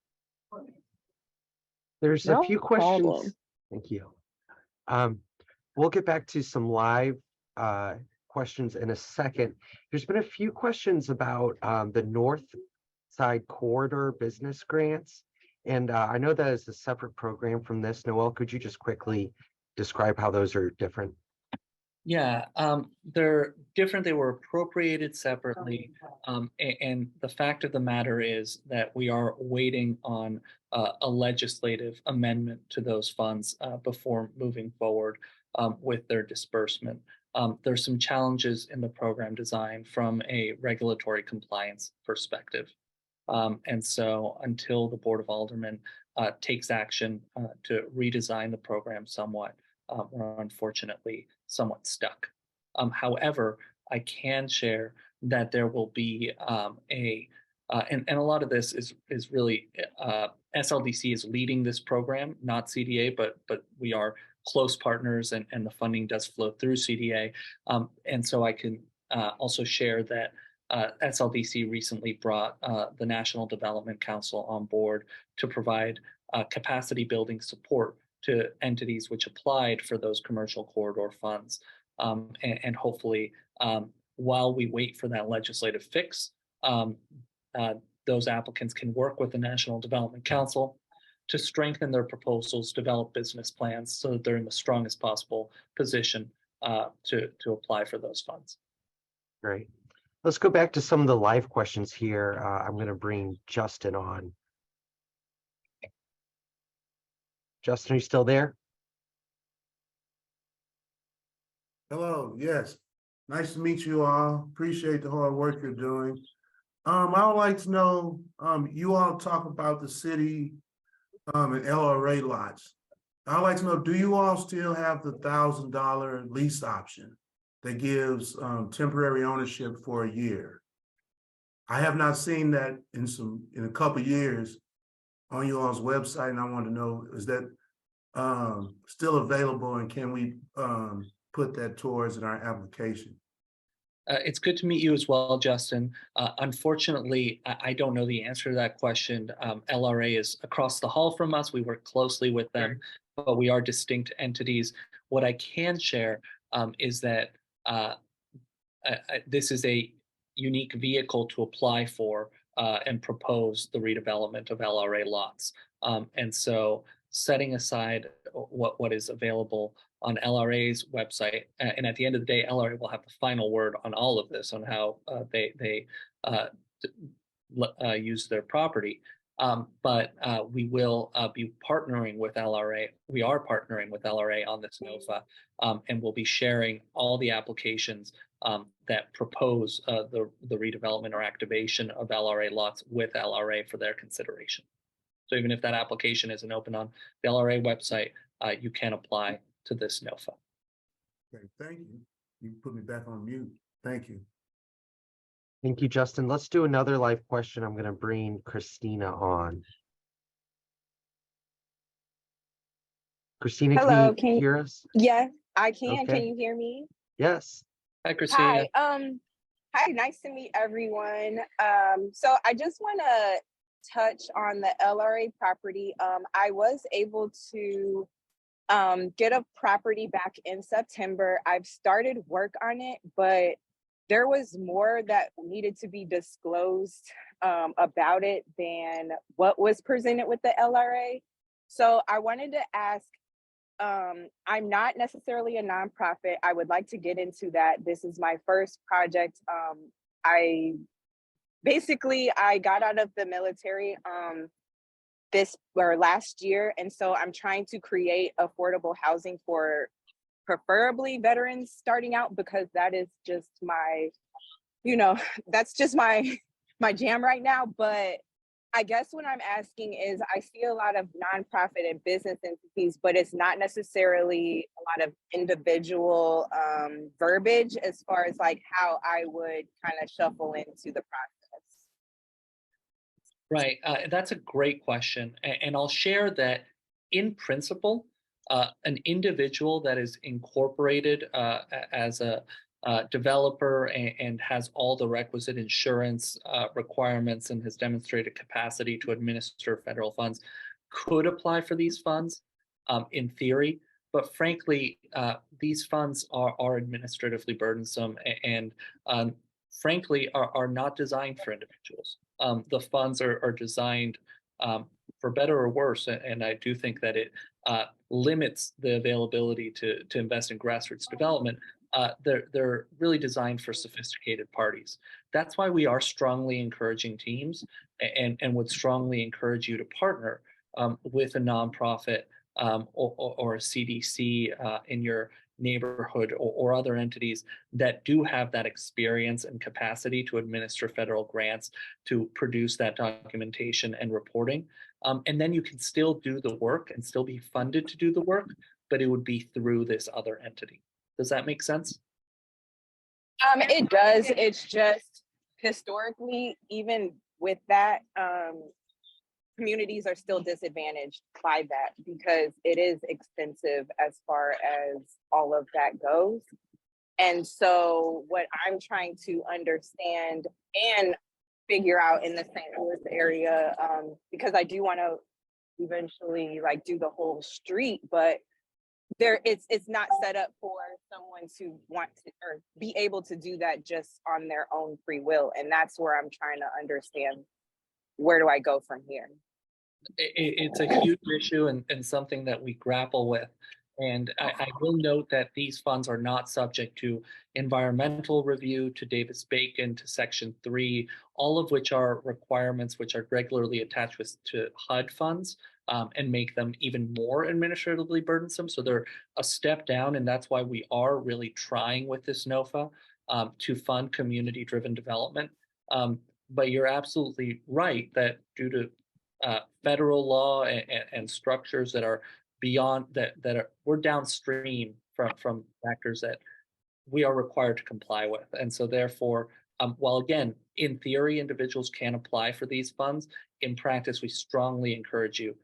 There's No a few questions. problem. Thank you. We'll get back to some live questions in a second. There's been a few questions about the North Side Corridor business grants. And I know that is a separate program from this. Noel, could you just quickly describe how those are different? Yeah, they're different. They were appropriated separately. And the fact of the matter is that we are waiting on a legislative amendment to those funds before moving forward with their disbursement. There's some challenges in the program design from a regulatory compliance perspective. And so until the Board of Aldermen takes action to redesign the program somewhat, we're unfortunately somewhat stuck. However, I can share that there will be and a lot of this is really SLDC is leading this program, not CDA, but we are close partners, and the funding does flow through CDA. And so I can also share that SLDC recently brought the National Development Council on board to provide capacity building support to entities which applied for those commercial corridor funds. And hopefully, while we wait for that legislative fix, those applicants can work with the National Development Council to strengthen their proposals, develop business plans so that they're in the strongest possible position to apply for those funds. Great. Let's go back to some of the live questions here. I'm going to bring Justin on. Justin, are you still there? Hello, yes. Nice to meet you all. Appreciate the hard work you're doing. I would like to know, you all talk about the city and LRA lots. I'd like to know, do you all still have the $1,000 lease option that gives temporary ownership for a year? I have not seen that in a couple of years on you all's website, and I want to know, is that still available, and can we put that towards in our application? It's good to meet you as well, Justin. Unfortunately, I don't know the answer to that question. LRA is across the hall from us. We work closely with them, but we are distinct entities. What I can share is that this is a unique vehicle to apply for and propose the redevelopment of LRA lots. And so setting aside what is available on LRA's website, and at the end of the day, LRA will have the final word on all of this, on how they use their property. But we will be partnering with LRA. We are partnering with LRA on this NOFA, and we'll be sharing all the applications that propose the redevelopment or activation of LRA lots with LRA for their consideration. So even if that application isn't open on the LRA website, you can apply to this NOFA. Okay, thank you. You put me back on mute. Thank you. Thank you, Justin. Let's do another live question. I'm going to bring Christina on. Christina, Hello, can you hear us? Yes, I can. Okay. Can you hear me? Yes. Hi, Christina. Hi, nice to meet everyone. So I just want to touch on the LRA property. I was able to get a property back in September. I've started work on it, but there was more that needed to be disclosed about it than what was presented with the LRA. So I wanted to ask, I'm not necessarily a nonprofit. I would like to get into that. This is my first project. I got out of the military last year, and so I'm trying to create affordable housing for preferably veterans starting out, because that is just my, that's just my jam right now. But I guess what I'm asking is, I see a lot of nonprofit and business entities, but it's not necessarily a lot of individual verbiage as far as like how I would kind of shuffle into the process. Right. That's a great question. And I'll share that in principle, an individual that is incorporated as a developer and has all the requisite insurance requirements and has demonstrated capacity to administer federal funds could apply for these funds in theory. But frankly, these funds are administratively burdensome and frankly are not designed for individuals. The funds are designed for better or worse, and I do think that it limits the availability to invest in grassroots development. They're really designed for sophisticated parties. That's why we are strongly encouraging teams and would strongly encourage you to partner with a nonprofit or a CDC in your neighborhood or other entities that do have that experience and capacity to administer federal grants, to produce that documentation and reporting. And then you can still do the work and still be funded to do the work, but it would be through this other entity. Does that make sense? It does. It's just historically, even with that, communities are still disadvantaged by that because it is expensive as far as all of that goes. And so what I'm trying to understand and figure out in the St. Louis area, because I do want to eventually like do the whole street, but it's not set up for someone to want to or be able to do that just on their own free will. And that's where I'm trying to understand, where do I go from here? It's a huge issue and something that we grapple with. And I will note that these funds are not subject to environmental review, to Davis-Bacon, to Section 3, all of which are requirements which are regularly attached to HUD funds, and make them even more administratively burdensome. So they're a step down, and that's why we are really trying with this NOFA to fund community-driven development. But you're absolutely right that due to federal law and structures that are beyond we're downstream from factors that we are required to comply with. And so therefore, while again, in theory, individuals can apply for these funds, in practice, we strongly encourage you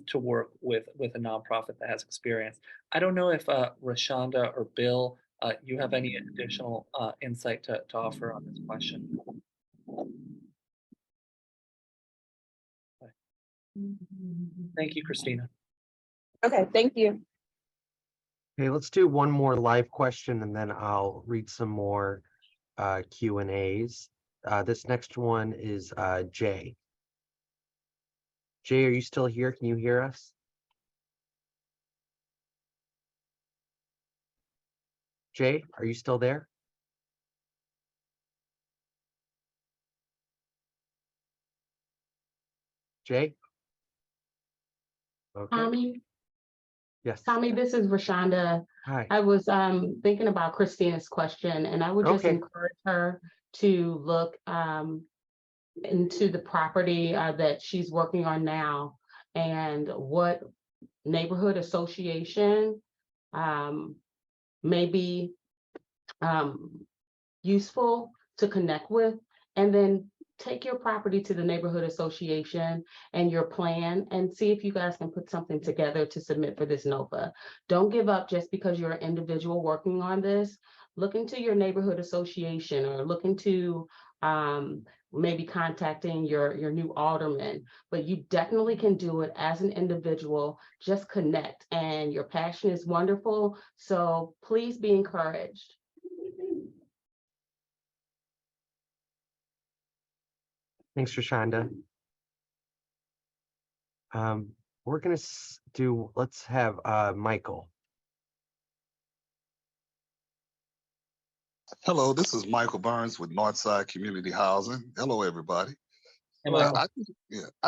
to work with a nonprofit that has experience. I don't know if Rashonda or Bill, you have any additional insight to offer on this question. Thank you, Christina. Okay, thank you. Okay, let's do one more live question and then I'll read some more Q&As. This next one is Jay. Jay, are you still here? Can you hear us? Jay, are you still there? Jay? Okay. Tommy, Yes. Tommy, this is Rashonda. Hi. I was thinking about Christina's question, and I would just encourage her to look into the property that she's working on now and what neighborhood association may be useful to connect with, and then take your property to the neighborhood association and your plan and see if you guys can put something together to submit for this NOFA. Don't give up just because you're an individual working on this. Look into your neighborhood association or look into maybe contacting your new alderman, but you definitely can do it as an individual. Just connect, and your passion is wonderful. So please be encouraged. Thanks, Rashonda. We're gonna let's have Michael. Hello, this is Michael Burns with Northside Community Housing. Hello, everybody. I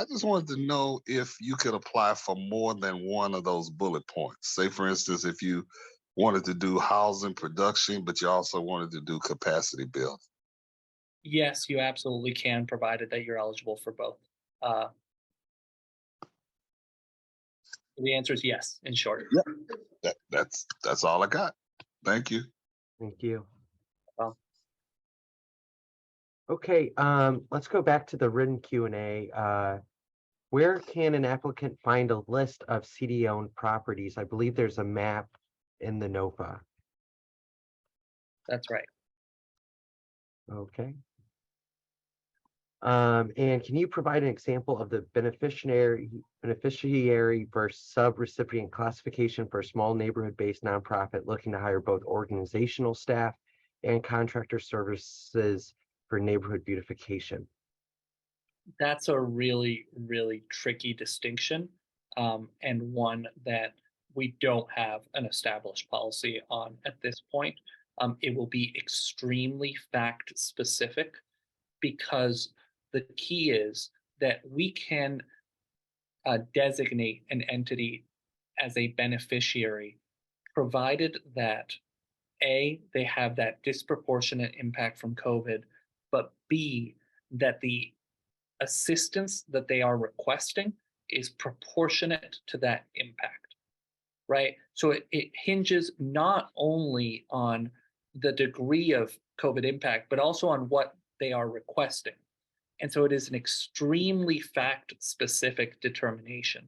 just wanted to know if you could apply for more than one of those bullet points. Say, for instance, if you wanted to do housing production, but you also wanted to do capacity building. Yes, you absolutely can, provided that you're eligible for both. The answer is yes, in short. Yeah, that's all I got. Thank you. Thank you. Well, okay, let's go back to the written Q&A. Where can an applicant find a list of CDA-owned properties? I believe there's a map in the NOFA. that's right. Okay. And can you provide an example of the beneficiary versus subrecipient classification for a small neighborhood-based nonprofit looking to hire both organizational staff and contractor services for neighborhood beautification? That's a really, really tricky distinction, and one that we don't have an established policy on at this point. It will be extremely fact specific, because the key is that we can designate an entity as a beneficiary provided that A, they have that disproportionate impact from COVID, but B, that the assistance that they are requesting is proportionate to that impact, right? So it hinges not only on the degree of COVID impact, but also on what they are requesting. And so it is an extremely fact-specific determination.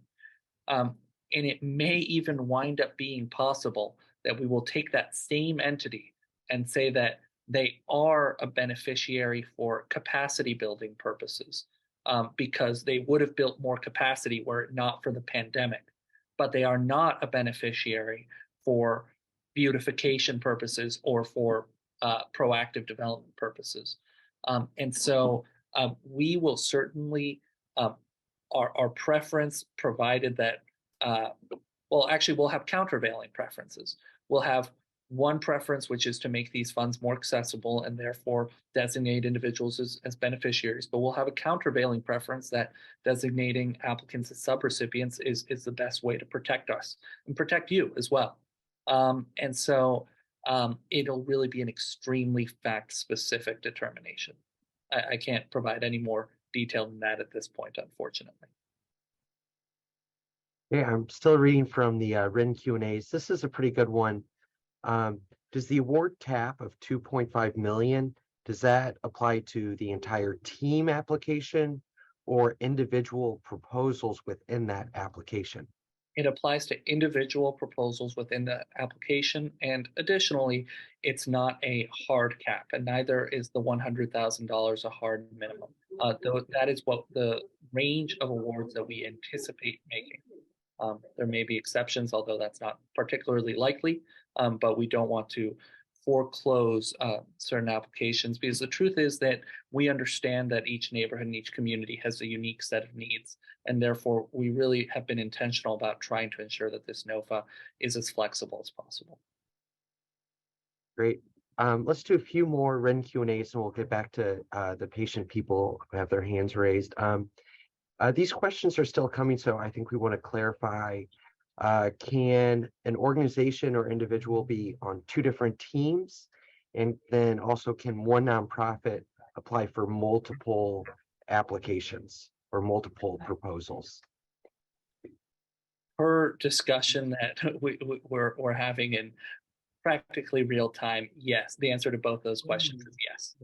And it may even wind up being possible that we will take that same entity and say that they are a beneficiary for capacity building purposes, because they would have built more capacity were it not for the pandemic, but they are not a beneficiary for beautification purposes or for proactive development purposes. And so we will certainly, our preference, provided that, well, actually, we'll have countervailing preferences. We'll have one preference, which is to make these funds more accessible and therefore designate individuals as beneficiaries. But we'll have a countervailing preference that designating applicants as subrecipients is the best way to protect us and protect you as well. And so it'll really be an extremely fact-specific determination. I can't provide any more detail than that at this point, unfortunately. Yeah, I'm still reading from the written Q&As. This is a pretty good one. Does the award cap of 2.5 million, does that apply to the entire team application or individual proposals within that application? It applies to individual proposals within the application, and additionally, it's not a hard cap, and neither is the $100,000 a hard minimum. Though that is what the range of awards that we anticipate making. There may be exceptions, although that's not particularly likely, but we don't want to foreclose certain applications, because the truth is that we understand that each neighborhood and each community has a unique set of needs, and therefore we really have been intentional about trying to ensure that this NOFA is as flexible as possible. Great. Let's do a few more written Q&As and we'll get back to the patient people who have their hands raised. These questions are still coming, so I think we want to clarify. Can an organization or individual be on two different teams? And then also, can one nonprofit apply for multiple applications or multiple proposals? Per discussion that we're having in practically real time, yes. The answer to both those questions is yes.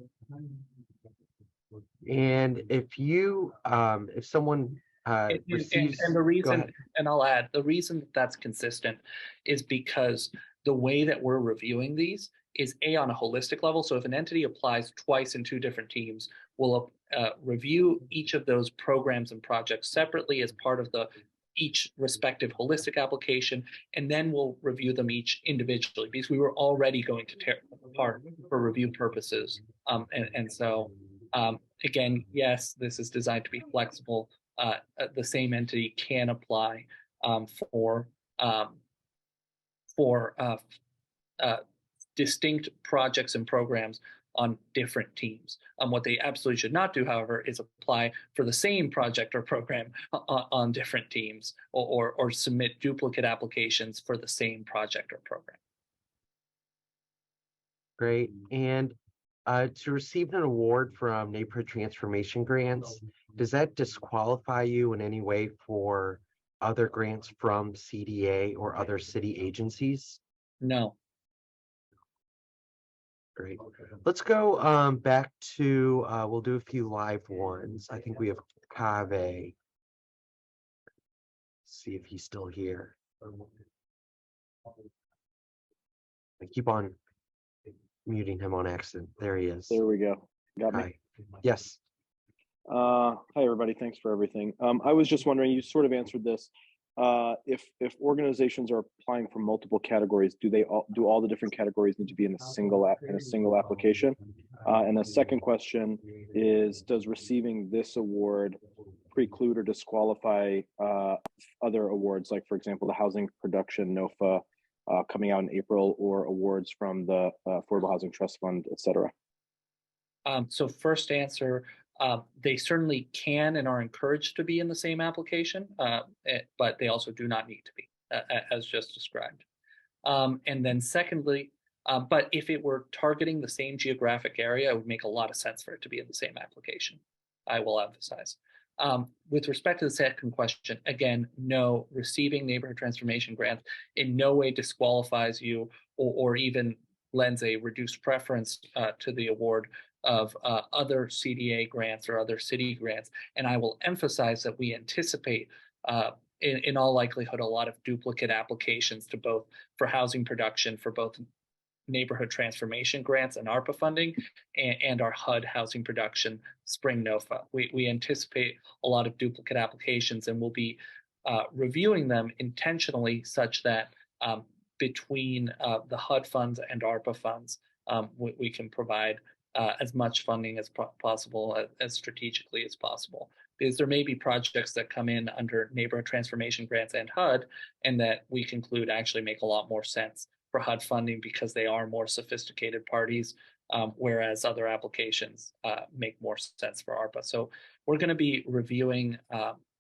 And if you, if someone receives, and the reason, and I'll add, the reason that that's consistent is because the way that we're reviewing these is on a holistic level. So if an entity applies twice in two different teams, we'll review each of those programs and projects separately as part of each respective holistic application, and then we'll review them each individually, because we were already going to tear them apart for review purposes. And so again, yes, this is designed to be flexible. The same entity can apply for distinct projects and programs on different teams. What they absolutely should not do, however, is apply for the same project or program on different teams, or submit duplicate applications for the same project or program. Great. And to receive an award from Neighborhood Transformation Grants, does that disqualify you in any way for other grants from CDA or other city agencies? No. Great. Let's go back to, we'll do a few live ones. I think we have Kave. See if he's still here. I keep on muting him on accident. There he is. There we go. Got me. Hi. Yes. Hi, everybody. Thanks for everything. I was just wondering, you sort of answered this. If organizations are applying for multiple categories, do all the different categories need to be in a single application? And the second question is, does receiving this award preclude or disqualify other awards, like, for example, the Housing Production NOFA coming out in April, or awards from the Affordable Housing Trust Fund, et cetera? So first answer, they certainly can and are encouraged to be in the same application, but they also do not need to be, as just described. And then secondly, but if it were targeting the same geographic area, it would make a lot of sense for it to be in the same application. I will emphasize. With respect to the second question, again, no, receiving neighborhood transformation grants in no way disqualifies you or even lends a reduced preference to the award of other CDA grants or other city grants. And I will emphasize that we anticipate in all likelihood a lot of duplicate applications to both for housing production for both neighborhood transformation grants and ARPA funding and our HUD housing production spring NOFA. We anticipate a lot of duplicate applications and we'll be reviewing them intentionally such that between the HUD funds and ARPA funds, we can provide as much funding as possible, as strategically as possible. Because there may be projects that come in under neighborhood transformation grants and HUD, and that we conclude actually make a lot more sense for HUD funding because they are more sophisticated parties, whereas other applications make more sense for ARPA. So we're going to be reviewing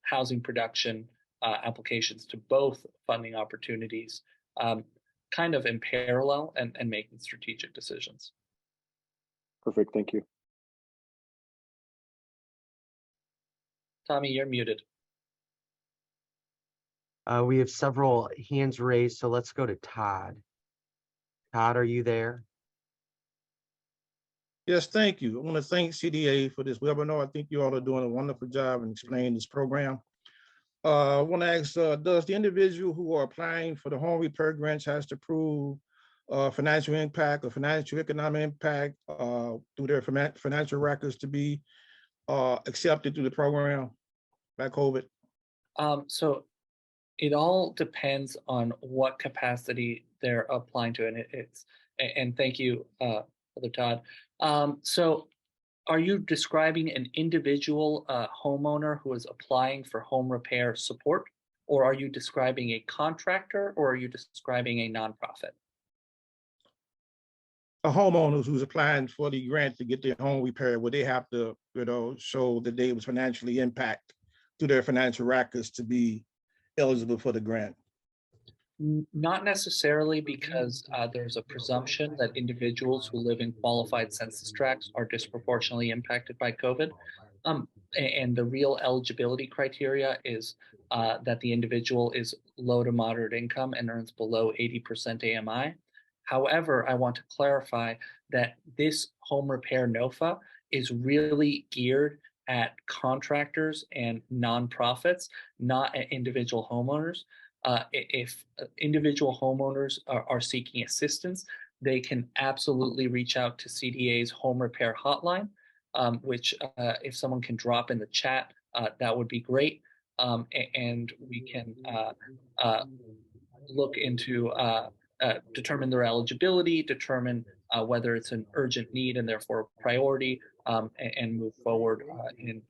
housing production applications to both funding opportunities kind of in parallel and making strategic decisions. Perfect, thank you. Tommy, you're muted. We have several hands raised, so let's go to Todd. Todd, are you there? Yes, thank you. I want to thank CDA for this webinar. I think you all are doing a wonderful job in explaining this program. I want to ask, does the individual who are applying for the home repair grants has to prove financial impact or financial economic impact through their financial records to be accepted through the program by COVID? So it all depends on what capacity they're applying to, and thank you, Brother Todd. So are you describing an individual homeowner who is applying for home repair support, or are you describing a contractor, or are you describing a nonprofit? A homeowner who's applying for the grant to get their home repaired, would they have to, show that they was financially impacted through their financial records to be eligible for the grant? Not necessarily, because there's a presumption that individuals who live in qualified census tracts are disproportionately impacted by COVID. And the real eligibility criteria is that the individual is low to moderate income and earns below 80% AMI. However, I want to clarify that this home repair NOFA is really geared at contractors and nonprofits, not at individual homeowners. If individual homeowners are seeking assistance, they can absolutely reach out to CDA's home repair hotline, which if someone can drop in the chat, that would be great. And we can look into determine their eligibility, determine whether it's an urgent need and therefore a priority, and move forward in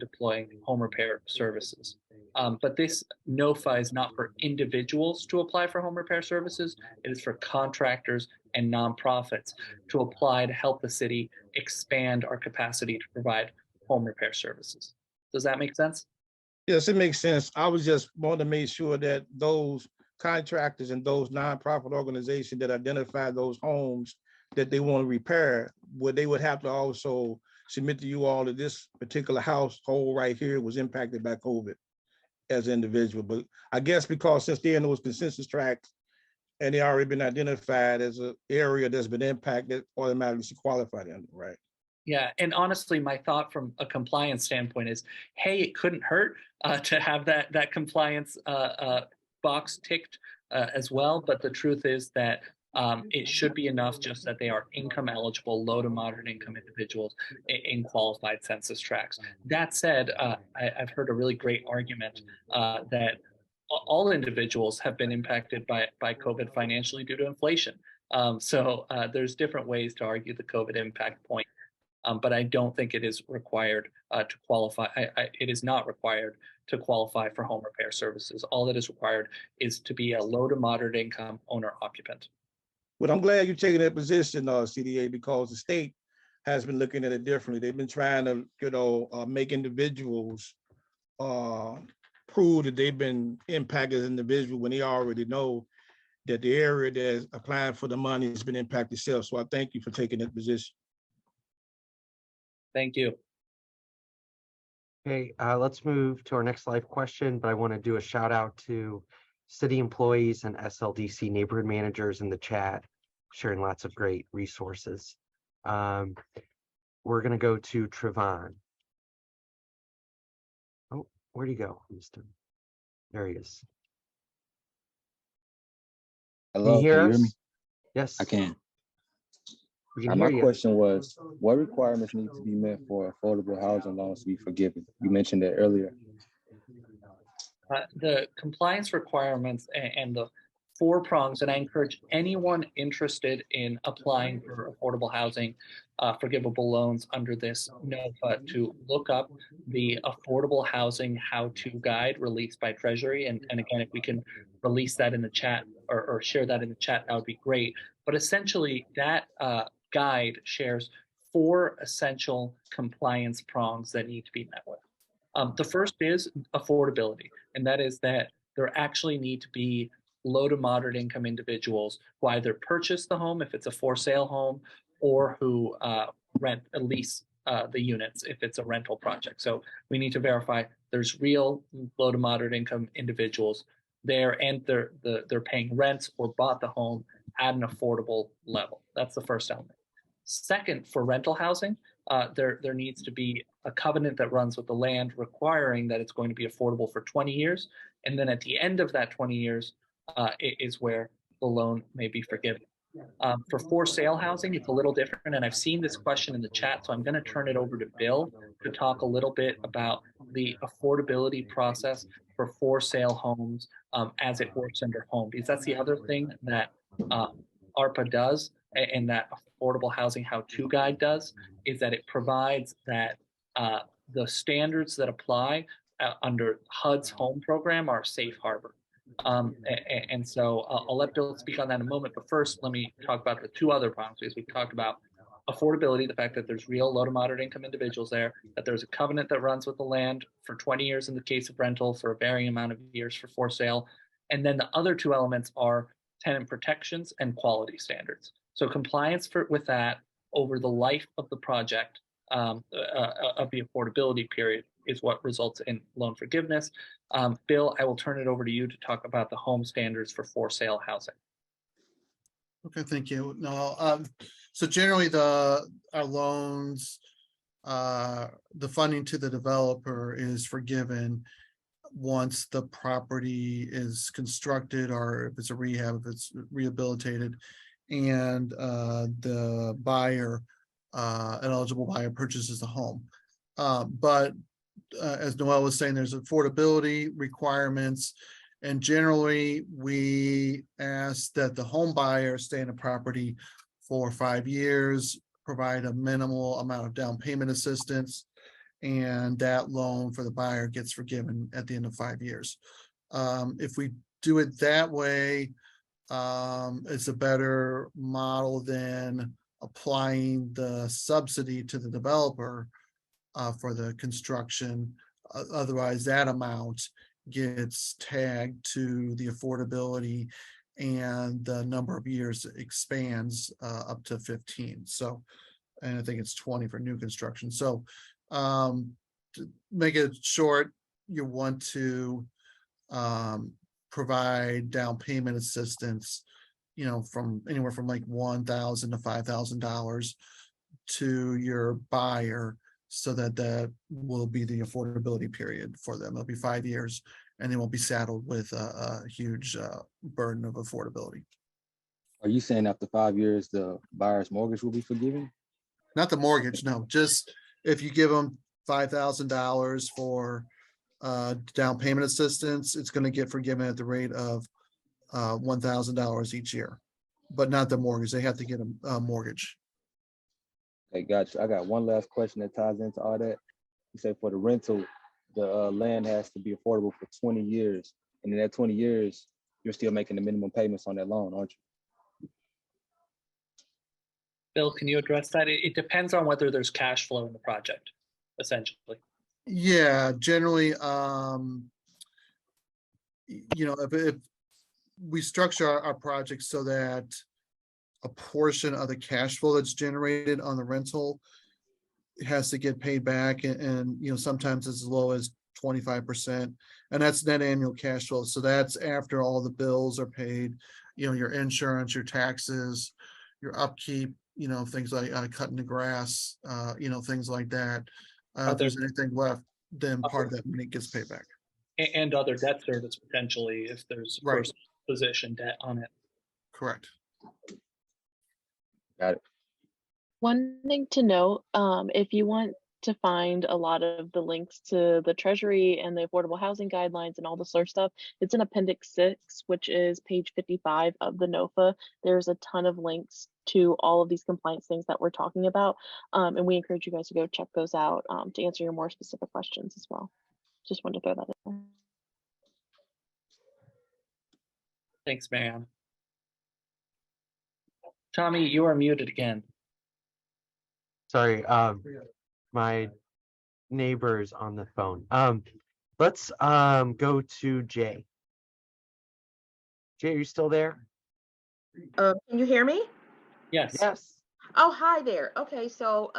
deploying home repair services. But this NOFA is not for individuals to apply for home repair services. It is for contractors and nonprofits to apply to help the city expand our capacity to provide home repair services. Does that make sense? Yes, it makes sense. I was just wanting to make sure that those contractors and those nonprofit organizations that identify those homes that they want to repair, they would have to also submit to you all that this particular household right here was impacted by COVID as an individual. But I guess because since they're in those consensus tracts and they already been identified as an area that's been impacted, automatically should qualify under, right? Yeah, and honestly, my thought from a compliance standpoint is, hey, it couldn't hurt to have that compliance box ticked as well. But the truth is that it should be enough just that they are income eligible, low to moderate income individuals in qualified census tracts. That said, I've heard a really great argument that all individuals have been impacted by COVID financially due to inflation. So there's different ways to argue the COVID impact point. But I don't think it is required to qualify. It is not required to qualify for home repair services. All that is required is to be a low to moderate income owner occupant. Well, I'm glad you're taking that position, CDA, because the state has been looking at it differently. They've been trying to, make individuals prove that they've been impacted as individuals when they already know that the area that's applying for the money has been impacted itself. So I thank you for taking that position. Thank you. Okay, let's move to our next live question, but I want to do a shout out to city employees and SLDC neighborhood managers in the chat, sharing lots of great resources. We're going to go to Trevon. Oh, where'd he go, Mr.? There he is. Hello, Can you hear can you us? hear me? Yes, I can. we can hear My you. question was, what requirements need to be met for affordable housing loans to be forgiven? You mentioned that earlier. The compliance requirements and the 4 prongs, and I encourage anyone interested in applying for affordable housing forgivable loans under this NOFA to look up the Affordable Housing How-To Guide released by Treasury. And again, if we can release that in the chat or share that in the chat, that would be great. But essentially, that guide shares 4 essential compliance prongs that need to be met with. The first is affordability, and that is that there actually need to be low to moderate income individuals who either purchase the home if it's a for sale home, or who rent at least the units if it's a rental project. So we need to verify there's real low to moderate income individuals there, and they're paying rent or bought the home at an affordable level. That's the first element. Second, for rental housing, there needs to be a covenant that runs with the land requiring that it's going to be affordable for 20 years. And then at the end of that 20 years is where the loan may be forgiven. For sale housing, it's a little different. And I've seen this question in the chat, so I'm going to turn it over to Bill to talk a little bit about the affordability process for sale homes as it works under home. Because that's the other thing that ARPA does, and that Affordable Housing How-To Guide does, is that it provides that the standards that apply under HUD's home program are safe harbor. And so I'll let Bill speak on that in a moment, but first let me talk about the 2 other prongs. We talked about affordability, the fact that there's real low to moderate income individuals there, that there's a covenant that runs with the land for 20 years in the case of rental, for a varying amount of years for sale. And then the other 2 elements are tenant protections and quality standards. So compliance with that over the life of the project of the affordability period is what results in loan forgiveness. Bill, I will turn it over to you to talk about the home standards for sale housing. Okay, thank you. No, so generally our loans, the funding to the developer is forgiven once the property is constructed, or if it's a rehab, if it's rehabilitated, and the buyer, an eligible buyer, purchases the home. But as Noel was saying, there's affordability requirements, and generally we ask that the home buyer stay in the property for 5 years, provide a minimal amount of down payment assistance, and that loan for the buyer gets forgiven at the end of 5 years. If we do it that way, it's a better model than applying the subsidy to the developer for the construction. Otherwise, that amount gets tagged to the affordability, and the number of years expands up to 15. So, and I think it's 20 for new construction. So to make it short, you want to provide down payment assistance, from anywhere from like $1,000 to $5,000 to your buyer, so that will be the affordability period for them. It'll be 5 years, and they won't be saddled with a huge burden of affordability. Are you saying after 5 years, the buyer's mortgage will be forgiven? Not the mortgage, no. Just if you give them $5,000 for down payment assistance, it's going to get forgiven at the rate of $1,000 each year, but not the mortgage. They have to get a mortgage. Okay, gotcha. I got one last question that ties into all that. You say for the rental, the land has to be affordable for 20 years. And in that 20 years, you're still making the minimum payments on that loan, aren't you? Bill, can you address that? It depends on whether there's cash flow in the project, essentially. Yeah, generally, if we structure our projects so that a portion of the cash flow that's generated on the rental has to get paid back, and you know, sometimes as low as 25%, and that's net annual cash flow. So that's after all the bills are paid, you know, your insurance, your taxes, your upkeep, you know, things like cutting the grass, you know, things like that. If there's anything left, then part of that money gets paid back. And other debt service potentially if there's Right. first position debt on it. Correct. Got it. One thing to note, if you want to find a lot of the links to the Treasury and the affordable housing guidelines and all the sort of stuff, it's in Appendix 6, which is page 55 of the NOFA. There's a ton of links to all of these compliance things that we're talking about. And we encourage you guys to go check those out to answer your more specific questions as well. Just wanted to throw that in there. Thanks, Marianne. Tommy, you are muted again. Sorry, my neighbor's on the phone. Let's go to Jay. Jay, are you still there? Can you hear me? Yes. Yes. Oh, hi there. Okay, so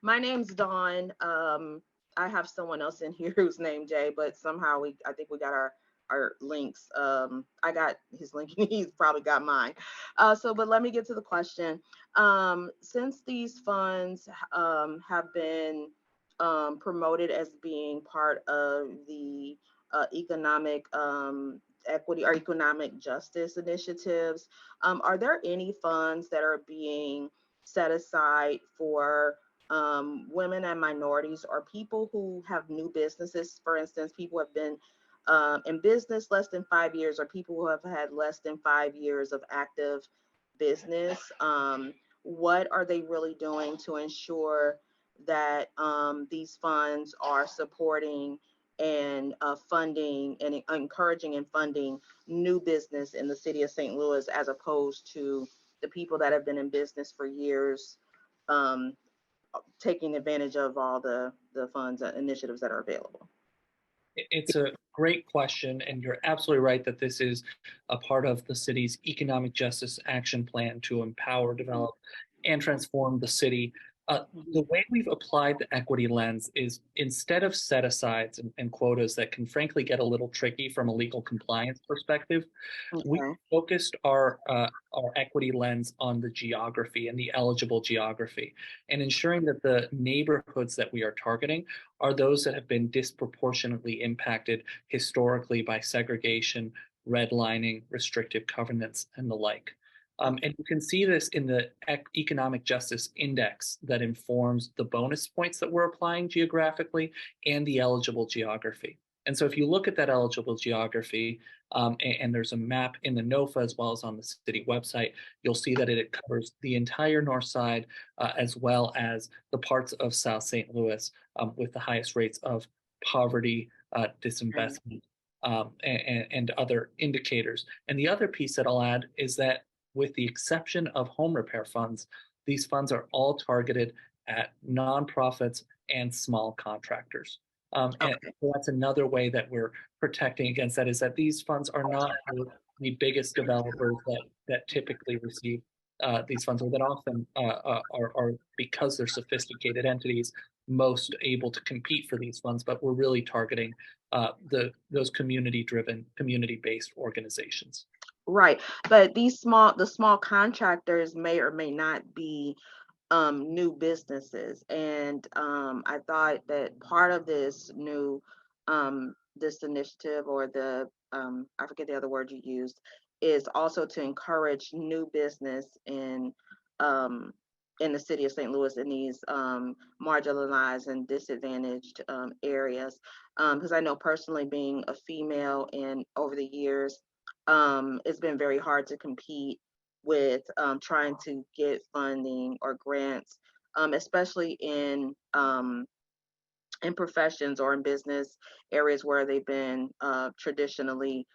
my name's Dawn. I have someone else in here who's named Jay, but somehow I think we got our links. I got his link and he's probably got mine. But let me get to the question. Since these funds have been promoted as being part of the economic equity or economic justice initiatives, are there any funds that are being set aside for women and minorities or people who have new businesses? For instance, people have been in business less than 5 years, or people who have had less than 5 years of active business. What are they really doing to ensure that these funds are supporting and funding and encouraging and funding new business in the city of St. Louis, as opposed to the people that have been in business for years, taking advantage of all the funds and initiatives that are available? It's a great question, and you're absolutely right that this is a part of the city's economic justice action plan to empower, develop, and transform the city. The way we've applied the equity lens is, instead of set-asides and quotas that can frankly get a little tricky from a legal compliance perspective, we focused our equity lens on the geography and the eligible geography, and ensuring that the neighborhoods that we are targeting are those that have been disproportionately impacted historically by segregation, redlining, restrictive covenants, and the like. And you can see this in the economic justice index that informs the bonus points that we're applying geographically and the eligible geography. And so if you look at that eligible geography, and there's a map in the NOFA as well as on the city website, you'll see that it covers the entire north side, as well as the parts of South St. Louis with the highest rates of poverty, disinvestment, and other indicators. And the other piece that I'll add is that, with the exception of home repair funds, these funds are all targeted at nonprofits and small contractors. And so that's another way that we're protecting against that, is that these funds are not the biggest developers that typically receive these funds, or that often are, because they're sophisticated entities, most able to compete for these funds. But we're really targeting those community-driven, community-based organizations. Right, but the small contractors may or may not be new businesses, and I thought that part of this new this initiative, or the I forget the other word you used, is also to encourage new business in the city of St. Louis, in these marginalized and disadvantaged areas. Because I know personally, being a female, and over the years, it's been very hard to compete with trying to get funding or grants, especially in professions or in business areas where they've been traditionally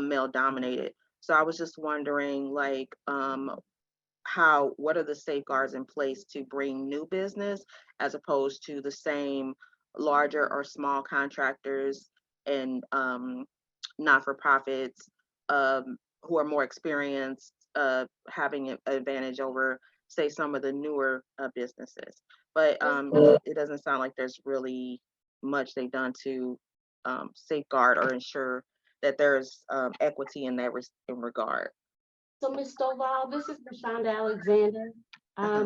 male dominated. So I was just wondering, like, what are the safeguards in place to bring new business, as opposed to the same larger or small contractors and not-for-profits who are more experienced having an advantage over, say, some of the newer businesses. But it doesn't sound like there's really much they've done to safeguard or ensure that there's equity in that in regard. So Ms. Stovall, this is Shonda Alexander.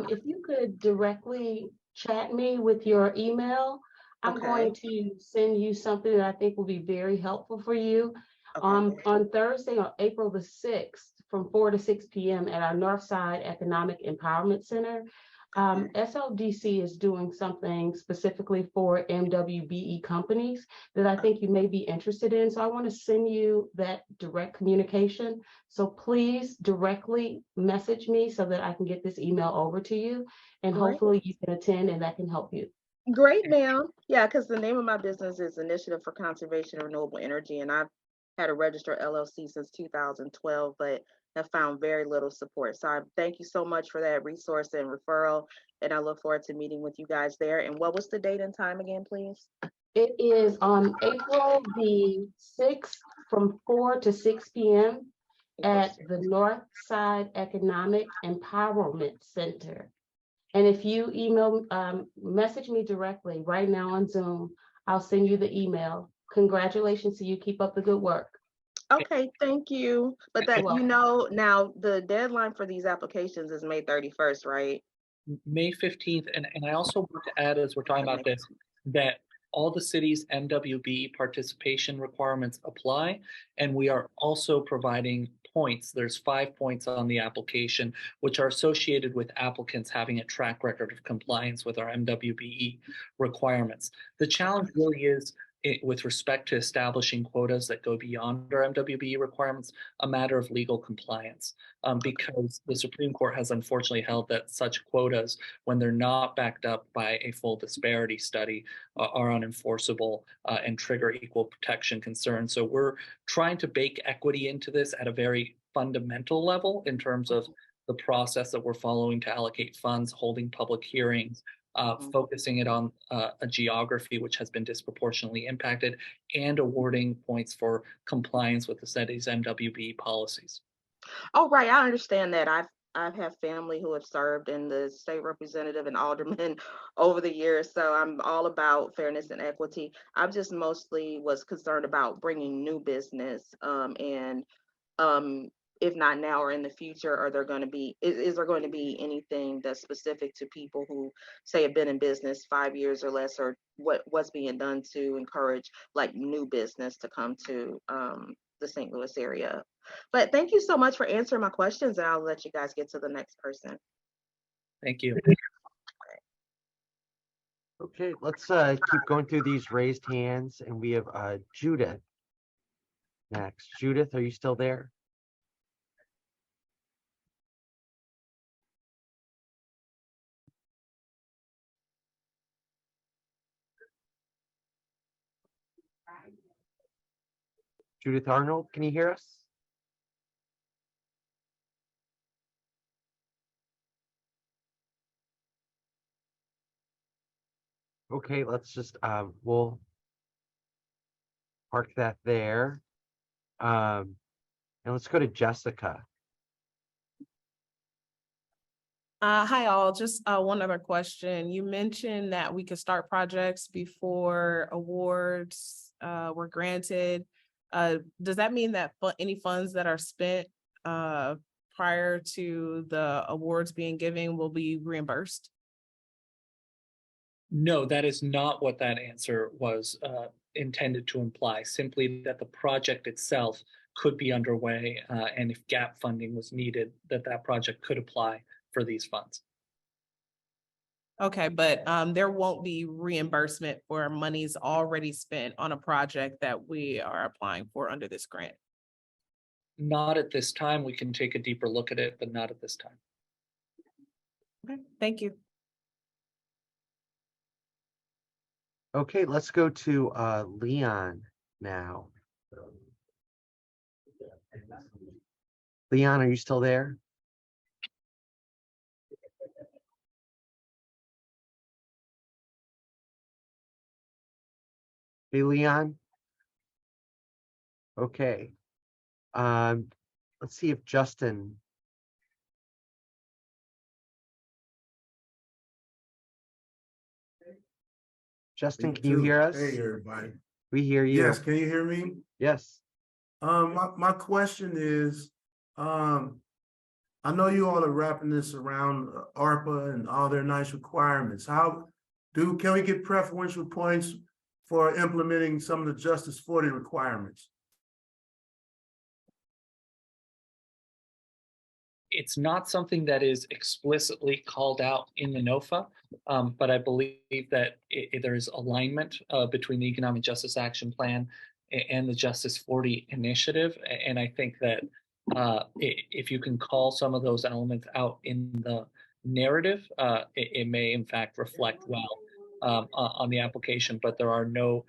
If you could directly chat me with your email, I'm going to send you something that I think will be very helpful for you. On Thursday, on April the 6th, from 4 to 6 p.m. at our Northside Economic Empowerment Center, SLDC is doing something specifically for MWBE companies that I think you may be interested in. So I want to send you that direct communication. So please directly message me so that I can get this email over to you, and hopefully you can attend and that can help you. Great, ma'am. Yeah, because the name of my business is Initiative for Conservation of Renewable Energy, and I've had a registered LLC since 2012, but have found very little support. So I thank you so much for that resource and referral, and I look forward to meeting with you guys there. And what was the date and time again, please? It is on April the 6th from 4 to 6 p.m. at the Northside Economic Empowerment Center. And if you message me directly right now on Zoom, I'll send you the email. Congratulations to you. Keep up the good work. Okay, thank you. But that, you know, now the deadline for these applications is May 31st, right? May 15th. And I also want to add, as we're talking about this, that all the city's MWB participation requirements apply, and we are also providing points. There's 5 points on the application, which are associated with applicants having a track record of compliance with our MWBE requirements. The challenge really is, with respect to establishing quotas that go beyond our MWBE requirements, a matter of legal compliance, because the Supreme Court has unfortunately held that such quotas, when they're not backed up by a full disparity study, are unenforceable and trigger equal protection concerns. So we're trying to bake equity into this at a very fundamental level in terms of the process that we're following to allocate funds, holding public hearings, focusing it on a geography which has been disproportionately impacted, and awarding points for compliance with the city's MWB policies. Oh, right. I understand that. I've had family who have served in the state representative and alderman over the years, so I'm all about fairness and equity. I just mostly was concerned about bringing new business, and if not now or in the future, are there going to be, is there going to be anything that's specific to people who say have been in business 5 years or less, or what's being done to encourage like new business to come to the St. Louis area? But thank you so much for answering my questions, and I'll let you guys get to the next person. Thank you. Okay, let's keep going through these raised hands, and we have Judith next. Judith, are you still there? Judith Arnold, can you hear us? Okay, let's just we'll park that there. And let's go to Jessica. Hi all, just one other question. You mentioned that we could start projects before awards were granted. Does that mean that any funds that are spent prior to the awards being given will be reimbursed? No, that is not what that answer was intended to imply. Simply that the project itself could be underway, and if gap funding was needed, that project could apply for these funds. Okay, but there won't be reimbursement for monies already spent on a project that we are applying for under this grant? Not at this time. We can take a deeper look at it, but not at this time. Okay, thank you. Okay, let's go to Leon now. Leon, are you still there? Hey, Leon. Okay. let's see if Justin. Justin, Me can you too. hear us? Hey, everybody. We hear you. Yes, can you hear me? Yes. My question is, I know you all are wrapping this around ARPA and all their nice requirements. Can we get preferential points for implementing some of the Justice 40 requirements? It's not something that is explicitly called out in the NOFA, but I believe that there is alignment between the Economic Justice Action Plan and the Justice 40 initiative. And I think that if you can call some of those elements out in the narrative, it may in fact reflect well on the application, but there are no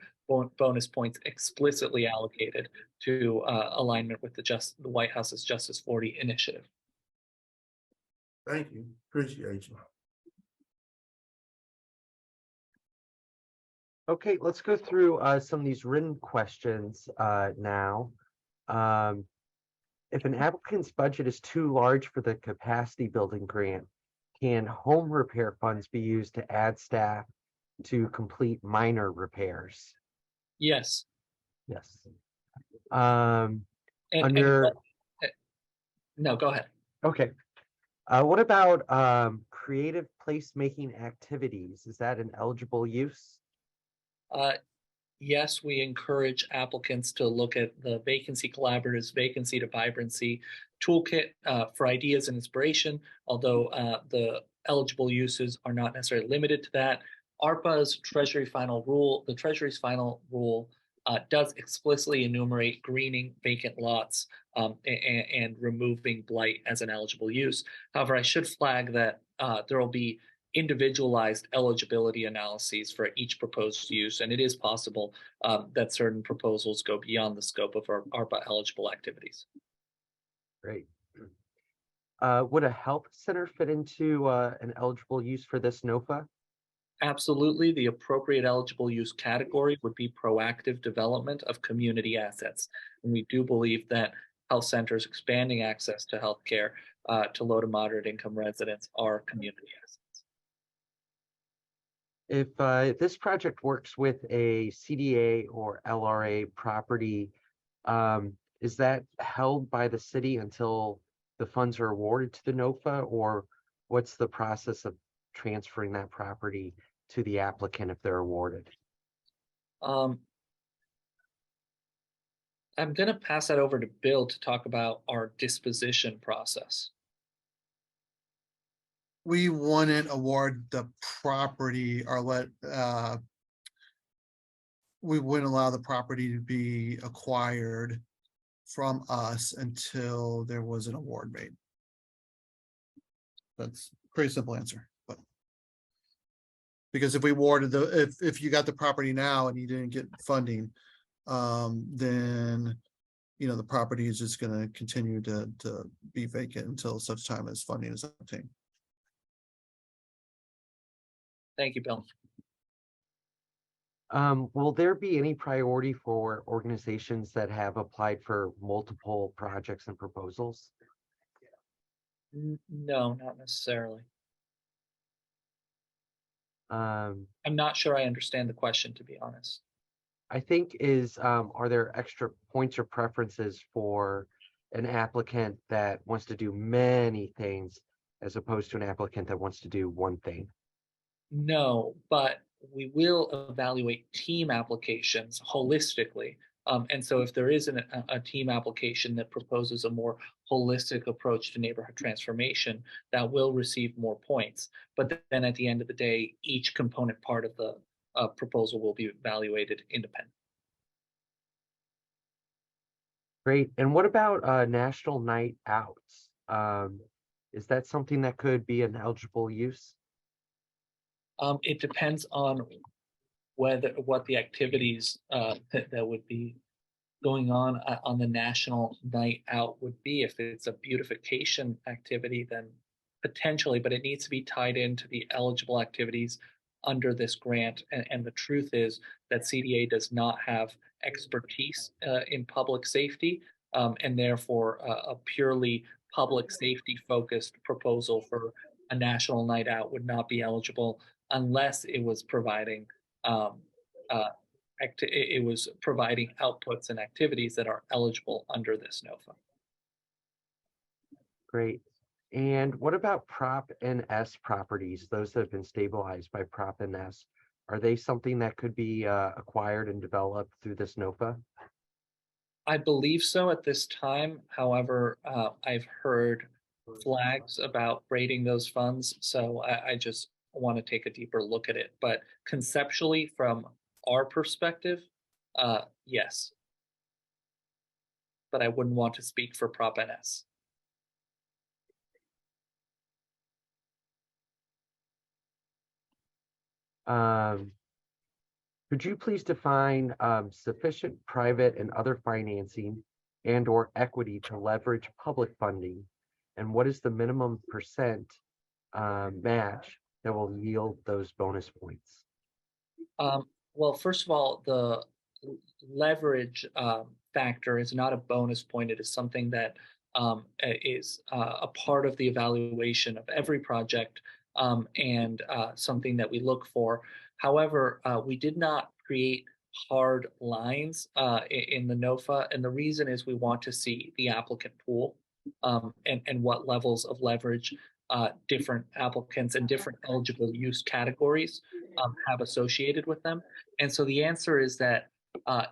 bonus points explicitly allocated to alignment with the White House's Justice 40 initiative. Thank you. Appreciate you. Okay, let's go through some of these written questions now. If an applicant's budget is too large for the capacity building grant, can home repair funds be used to add staff to complete minor repairs? Yes. Yes. No, go ahead. Okay. What about creative placemaking activities? Is that an eligible use? Yes, we encourage applicants to look at the Vacancy Collaborative's Vacancy to Vibrancy toolkit for ideas and inspiration, although the eligible uses are not necessarily limited to that. ARPA's Treasury Final Rule, the Treasury's Final Rule does explicitly enumerate greening vacant lots and removing blight as an eligible use. However, I should flag that there will be individualized eligibility analyses for each proposed use, and it is possible that certain proposals go beyond the scope of our ARPA eligible activities. Great. Would a health center fit into an eligible use for this NOFA? Absolutely. The appropriate eligible use category would be proactive development of community assets. And we do believe that health centers expanding access to healthcare to low to moderate income residents are community assets. If this project works with a CDA or LRA property, is that held by the city until the funds are awarded to the NOFA, or what's the process of transferring that property to the applicant if they're awarded? I'm going to pass that over to Bill to talk about our disposition process. We wouldn't award the property or we wouldn't allow the property to be acquired from us until there was an award made. That's a pretty simple answer, but because if we awarded if you got the property now and you didn't get funding, then the property is just going to continue to be vacant until such time as funding is obtained. Thank you, Bill. Will there be any priority for organizations that have applied for multiple projects and proposals? No, not necessarily. I'm not sure I understand the question, to be honest. I think are there extra points or preferences for an applicant that wants to do many things as opposed to an applicant that wants to do one thing? No, but we will evaluate team applications holistically. And so if there is a team application that proposes a more holistic approach to neighborhood transformation, that will receive more points. But then at the end of the day, each component part of the proposal will be evaluated independently. Great. And what about national night outs? Is that something that could be an eligible use? It depends on what the activities that would be going on the national night out would be. If it's a beautification activity, then potentially, but it needs to be tied into the eligible activities under this grant. And the truth is that CDA does not have expertise in public safety. and therefore a purely public safety focused proposal for a national night out would not be eligible unless it was providing outputs and activities that are eligible under this NOFA. Great. And what about Prop NS properties, those that have been stabilized by Prop NS? Are they something that could be acquired and developed through this NOFA? I believe so at this time. However, I've heard flags about raiding those funds, so I just want to take a deeper look at it. But conceptually, from our perspective, yes. But I wouldn't want to speak for Prop NS. Could you please define sufficient private and other financing and or equity to leverage public funding? And what is the minimum percent match that will yield those bonus points? Well, first of all, the leverage factor is not a bonus point. It is something that is a part of the evaluation of every project and something that we look for. However, we did not create hard lines in the NOFA, and the reason is we want to see the applicant pool and what levels of leverage different applicants and different eligible use categories have associated with them. And so the answer is that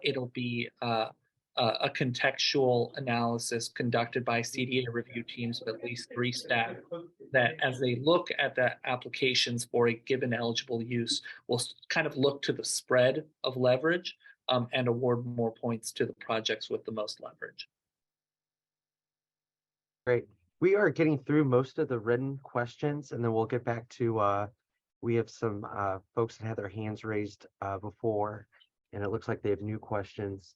it'll be a contextual analysis conducted by CDA review teams of at least 3 staff that as they look at the applications for a given eligible use, will kind of look to the spread of leverage and award more points to the projects with the most leverage. Great. We are getting through most of the written questions, and then we'll get back to, we have some folks that had their hands raised before, and it looks like they have new questions.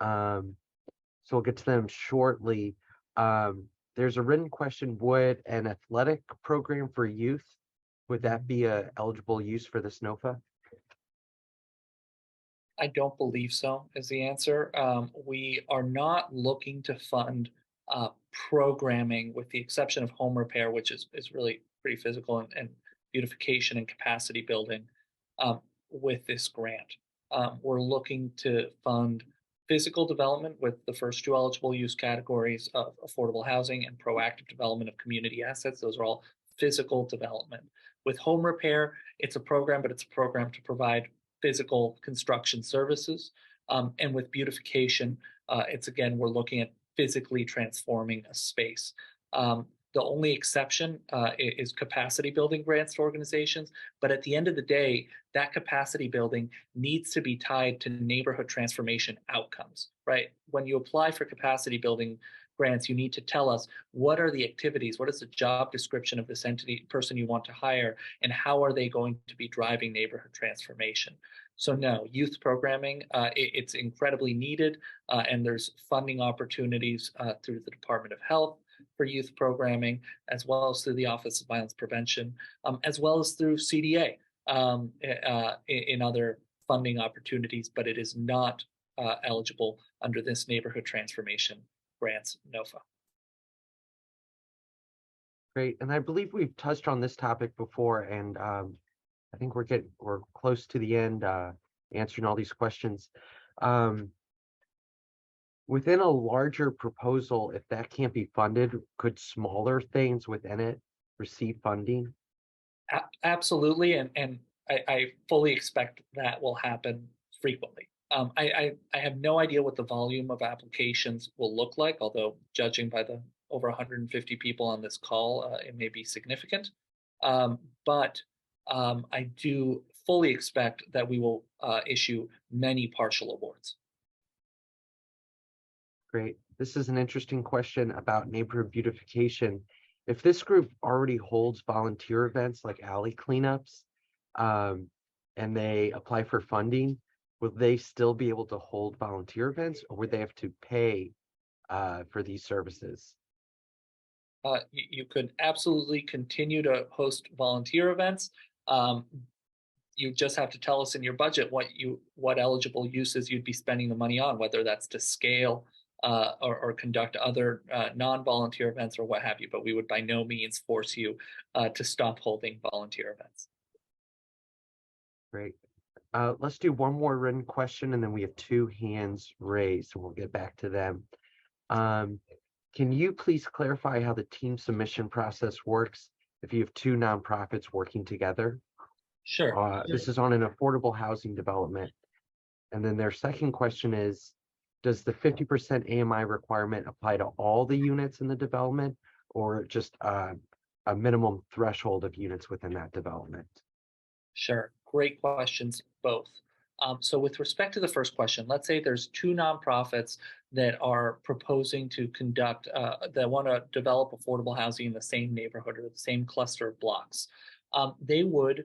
So we'll get to them shortly. There's a written question: would an athletic program for youth, would that be a eligible use for this NOFA? I don't believe so is the answer. We are not looking to fund programming, with the exception of home repair, which is really pretty physical, and beautification and capacity building with this grant. We're looking to fund physical development with the first 2 eligible use categories of affordable housing and proactive development of community assets. Those are all physical development. With home repair, it's a program, but it's a program to provide physical construction services. And with beautification, it's again, we're looking at physically transforming a space. The only exception is capacity building grants to organizations. But at the end of the day, that capacity building needs to be tied to neighborhood transformation outcomes, right? When you apply for capacity building grants, you need to tell us what are the activities, what is the job description of this person you want to hire, and how are they going to be driving neighborhood transformation. So no, youth programming, it's incredibly needed, and there's funding opportunities through the Department of Health for youth programming, as well as through the Office of Violence Prevention, as well as through CDA in other funding opportunities, but it is not eligible under this neighborhood transformation grants NOFA. Great, and I believe we've touched on this topic before, and I think we're close to the end answering all these questions. Within a larger proposal, if that can't be funded, could smaller things within it receive funding? Absolutely, and I fully expect that will happen frequently. I have no idea what the volume of applications will look like, although judging by the over 150 people on this call, it may be significant. But I do fully expect that we will issue many partial awards. Great. This is an interesting question about neighborhood beautification. If this group already holds volunteer events like alley cleanups, and they apply for funding, will they still be able to hold volunteer events, or would they have to pay for these services? You could absolutely continue to host volunteer events. You just have to tell us in your budget what eligible uses you'd be spending the money on, whether that's to scale or conduct other non-volunteer events or what have you, but we would by no means force you to stop holding volunteer events. Great. Let's do one more written question, and then we have 2 hands raised, and we'll get back to them. Can you please clarify how the team submission process works if you have 2 nonprofits working together? Sure. This is on an affordable housing development. And then their second question is, does the 50% AMI requirement apply to all the units in the development, or just a minimum threshold of units within that development? Sure. Great questions, both. So with respect to the first question, let's say there's 2 nonprofits that are proposing to conduct, that want to develop affordable housing in the same neighborhood or the same cluster of blocks. They would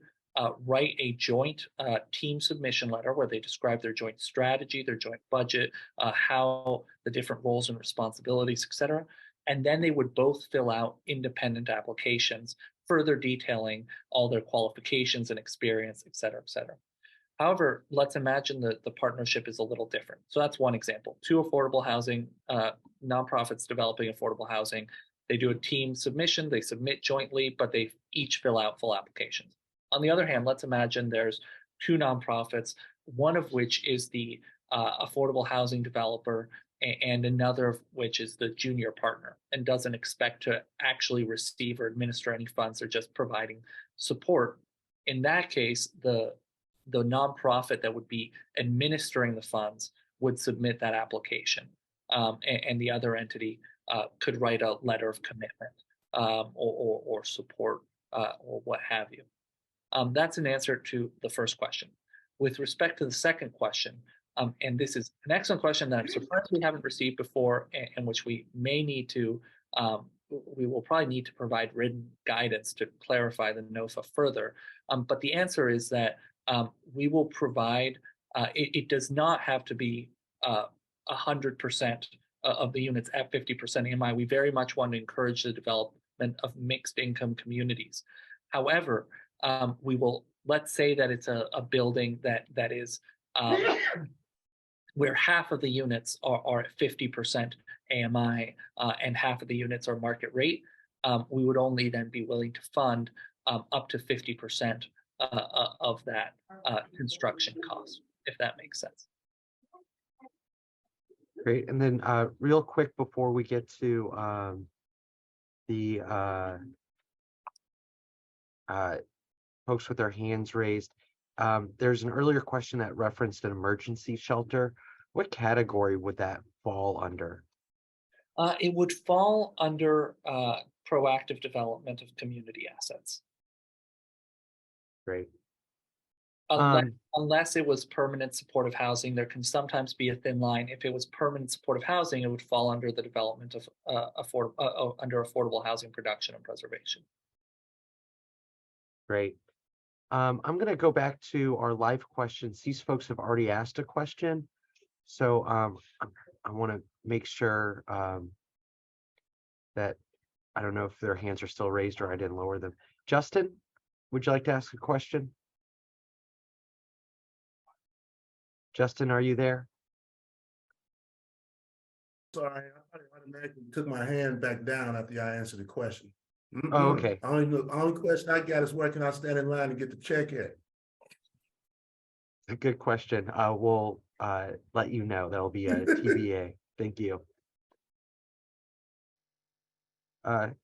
write a joint team submission letter where they describe their joint strategy, their joint budget, how the different roles and responsibilities, et cetera. And then they would both fill out independent applications, further detailing all their qualifications and experience, et cetera, et cetera. However, let's imagine that the partnership is a little different. So that's one example. 2 affordable housing nonprofits developing affordable housing. They do a team submission, they submit jointly, but they each fill out full applications. On the other hand, let's imagine there's 2 nonprofits, one of which is the affordable housing developer and another of which is the junior partner and doesn't expect to actually receive or administer any funds. They're just providing support. In that case, the nonprofit that would be administering the funds would submit that application, and the other entity could write a letter of commitment or support or what have you. That's an answer to the first question. With respect to the second question, and this is an excellent question that I'm surprised we haven't received before, and which we may need to, we will probably need to provide written guidance to clarify the NOFA further. But the answer is that we will provide, it does not have to be 100% of the units at 50% AMI. We very much want to encourage the development of mixed income communities. However, we will, let's say that it's a building that is where half of the units are at 50% AMI and half of the units are market rate. We would only then be willing to fund up to 50% of that construction cost, if that makes sense. Great. And then real quick before we get to the folks with their hands raised, there's an earlier question that referenced an emergency shelter. What category would that fall under? It would fall under proactive development of community assets. Great. Unless it was permanent supportive housing, there can sometimes be a thin line. If it was permanent supportive housing, it would fall under the development of under affordable housing production and preservation. Great. I'm going to go back to our live questions. These folks have already asked a question, so I want to make sure that I don't know if their hands are still raised or I didn't lower them. Justin, would you like to ask a question? Justin, are you there? Sorry, I automatically took my hand back down after I answered the question. Oh, okay. Only question I got is where can I stand in line and get the check at? A good question. We'll let you know. That'll be a TBA. Thank you. And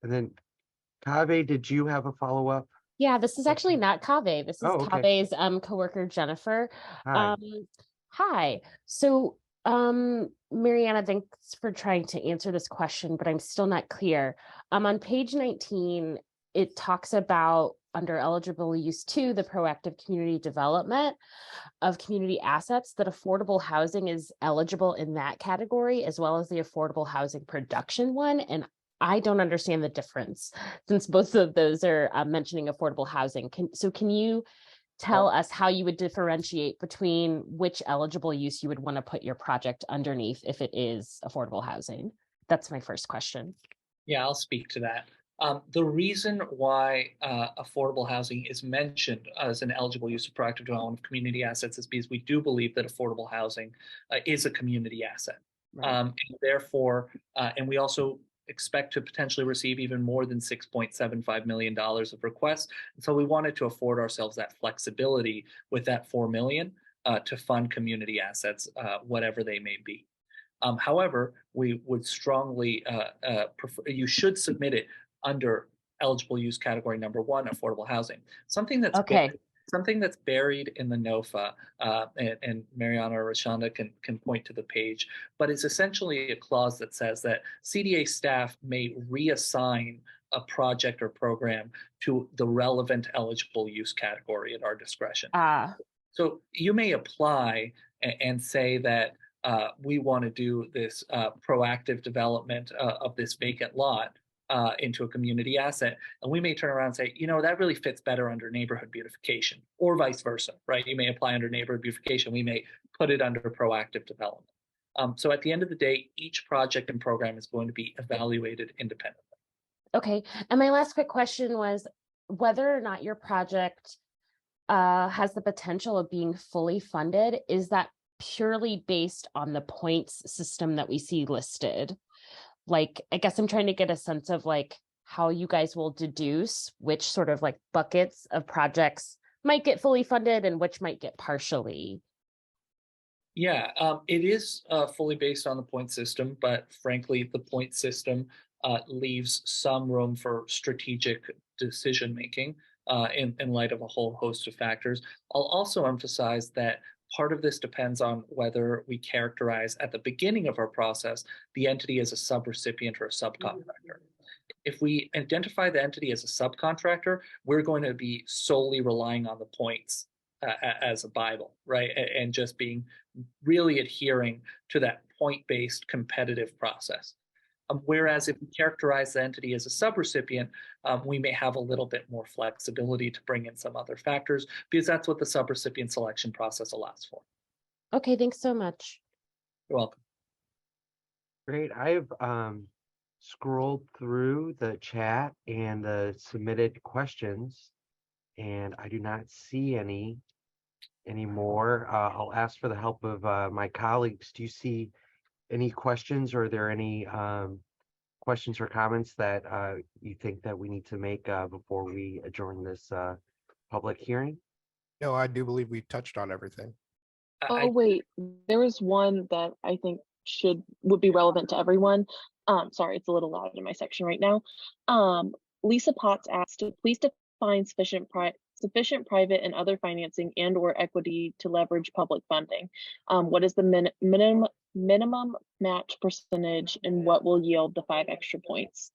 then Kaveh, did you have a follow-up? Yeah, this is actually not Kaveh. This is Kaveh's coworker, Jennifer. Hi. Hi. So Mariana, thanks for trying to answer this question, but I'm still not clear. On page 19, it talks about under eligible use 2, the proactive community development of community assets, that affordable housing is eligible in that category, as well as the affordable housing production one. And I don't understand the difference since both of those are mentioning affordable housing. Can you tell us how you would differentiate between which eligible use you would want to put your project underneath if it is affordable housing? That's my first question. Yeah, I'll speak to that. The reason why affordable housing is mentioned as an eligible use of proactive development of community assets is because we do believe that affordable housing is a community asset. And therefore, and we also expect to potentially receive even more than $6.75 million of requests. And so we wanted to afford ourselves that flexibility with that $4 million to fund community assets, whatever they may be. However, we would strongly prefer, you should submit it under eligible use category number 1, affordable housing. Something that's buried in the NOFA, and Mariana or Shonda can point to the page, but it's essentially a clause that says that CDA staff may reassign a project or program to the relevant eligible use category at our discretion. So you may apply and say that we want to do this proactive development of this vacant lot into a community asset. And we may turn around and say, you know, that really fits better under neighborhood beautification, or vice versa, right? You may apply under neighborhood beautification. We may put it under proactive development. So at the end of the day, each project and program is going to be evaluated independently. Okay. And my last quick question was whether or not your project has the potential of being fully funded. Is that purely based on the points system that we see listed? Like, I guess I'm trying to get a sense of like how you guys will deduce which sort of like buckets of projects might get fully funded and which might get partially. Yeah, it is fully based on the point system, but frankly, the point system leaves some room for strategic decision making in light of a whole host of factors. I'll also emphasize that part of this depends on whether we characterize at the beginning of our process the entity as a subrecipient or a subcontractor. If we identify the entity as a subcontractor, we're going to be solely relying on the points as a Bible, right? And just being really adhering to that point-based competitive process. Whereas if we characterize the entity as a subrecipient, we may have a little bit more flexibility to bring in some other factors because that's what the subrecipient selection process allows for. Okay, thanks so much. You're welcome. Great. I've scrolled through the chat and the submitted questions, and I do not see any anymore. I'll ask for the help of my colleagues. Do you see any questions, or are there any questions or comments that you think that we need to make before we adjourn this public hearing? No, I do believe we touched on everything. Wait, there was one that I think would be relevant to everyone. Sorry, it's a little loud in my section right now. Lisa Potts asked to please define sufficient private and other financing and or equity to leverage public funding. What is the minimum match percentage and what will yield the 5 extra points?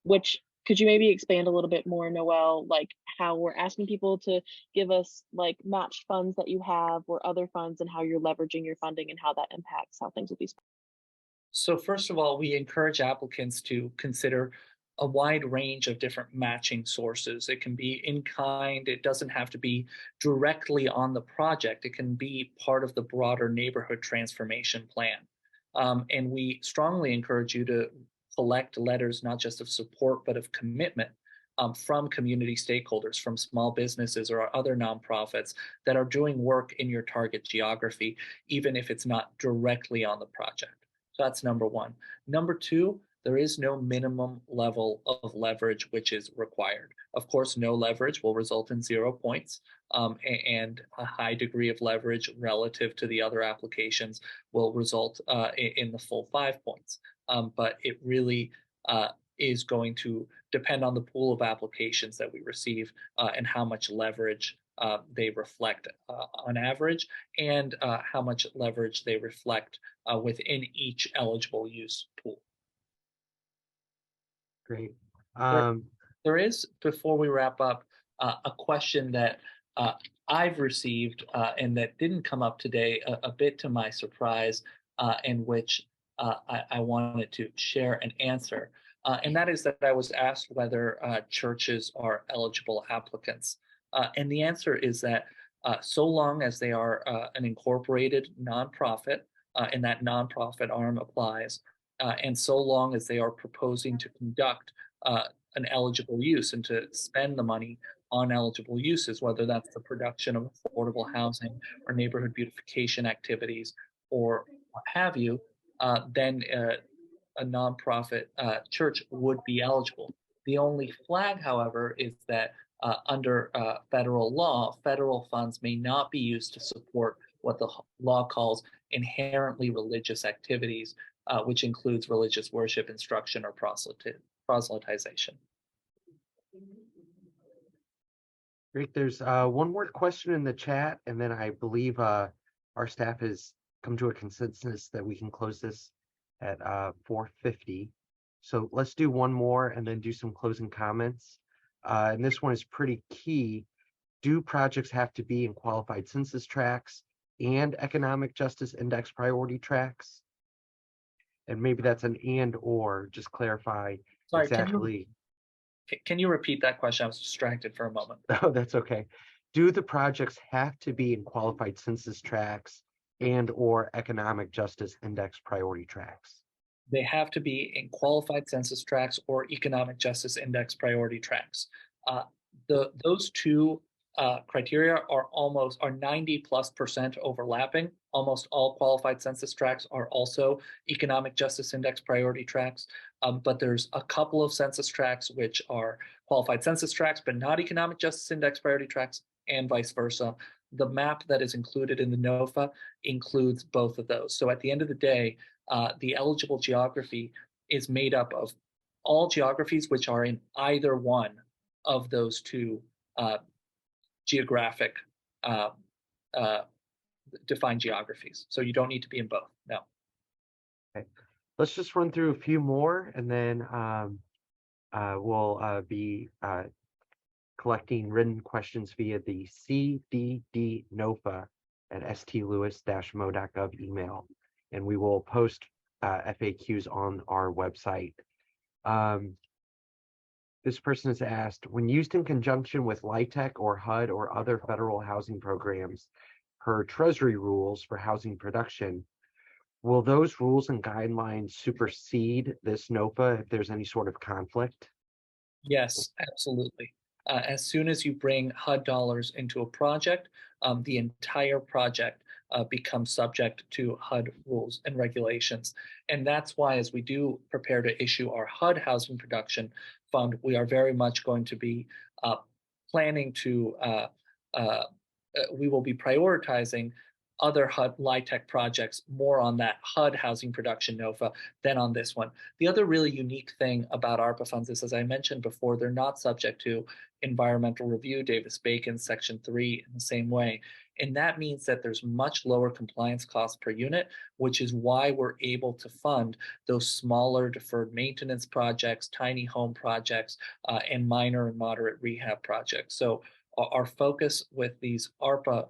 Which could you maybe expand a little bit more, Noel, like how we're asking people to give us like matched funds that you have or other funds, and how you're leveraging your funding and how that impacts how things will be spent? So first of all, we encourage applicants to consider a wide range of different matching sources. It can be in kind. It doesn't have to be directly on the project. It can be part of the broader neighborhood transformation plan. And we strongly encourage you to collect letters, not just of support, but of commitment from community stakeholders, from small businesses or other nonprofits that are doing work in your target geography, even if it's not directly on the project. So that's number one. Number two, there is no minimum level of leverage which is required. Of course, no leverage will result in 0 points, and a high degree of leverage relative to the other applications will result in the full 5 points. But it really is going to depend on the pool of applications that we receive and how much leverage they reflect on average, and how much leverage they reflect within each eligible use pool. Great. There is, before we wrap up, a question that I've received and that didn't come up today, a bit to my surprise, in which I wanted to share an answer. And that is that I was asked whether churches are eligible applicants. And the answer is that so long as they are an incorporated nonprofit, and that nonprofit arm applies, and so long as they are proposing to conduct an eligible use and to spend the money on eligible uses, whether that's the production of affordable housing or neighborhood beautification activities or what have you, then a nonprofit church would be eligible. The only flag, however, is that under federal law, federal funds may not be used to support what the law calls inherently religious activities, which includes religious worship, instruction, or proselytization. Great. There's one more question in the chat, and then I believe our staff has come to a consensus that we can close this at 4:50. So let's do one more and then do some closing comments. And this one is pretty key. Do projects have to be in qualified census tracts and economic justice index priority tracts? And maybe that's an and or, just clarify. Sorry, exactly. Can you repeat that question? I was distracted for a moment. Oh, that's okay. Do the projects have to be in qualified census tracts and or economic justice index priority tracts? They have to be in qualified census tracts or economic justice index priority tracts. Those two criteria are 90+% overlapping. Almost all qualified census tracts are also economic justice index priority tracts, but there's a couple of census tracts which are qualified census tracts but not economic justice index priority tracts, and vice versa. The map that is included in the NOFA includes both of those. So at the end of the day, the eligible geography is made up of all geographies which are in either one of those two geographic defined geographies. So you don't need to be in both. No. Okay. Let's just run through a few more, and then we'll be collecting written questions via the CDD NOFA at stlewis-mo.gov email, and we will post FAQs on our website. This person has asked, when used in conjunction with LIHTC or HUD or other federal housing programs per Treasury rules for housing production, will those rules and guidelines supersede this NOFA if there's any sort of conflict? Yes, absolutely. As soon as you bring HUD dollars into a project, the entire project becomes subject to HUD rules and regulations. And that's why, as we do prepare to issue our HUD housing production fund, we are very much going to be planning to, we will be prioritizing other HUD LIHTC projects more on that HUD housing production NOFA than on this one. The other really unique thing about ARPA funds is, as I mentioned before, they're not subject to environmental review, Davis-Bacon, Section 3 in the same way. And that means that there's much lower compliance costs per unit, which is why we're able to fund those smaller deferred maintenance projects, tiny home projects, and minor and moderate rehab projects. So our focus with these ARPA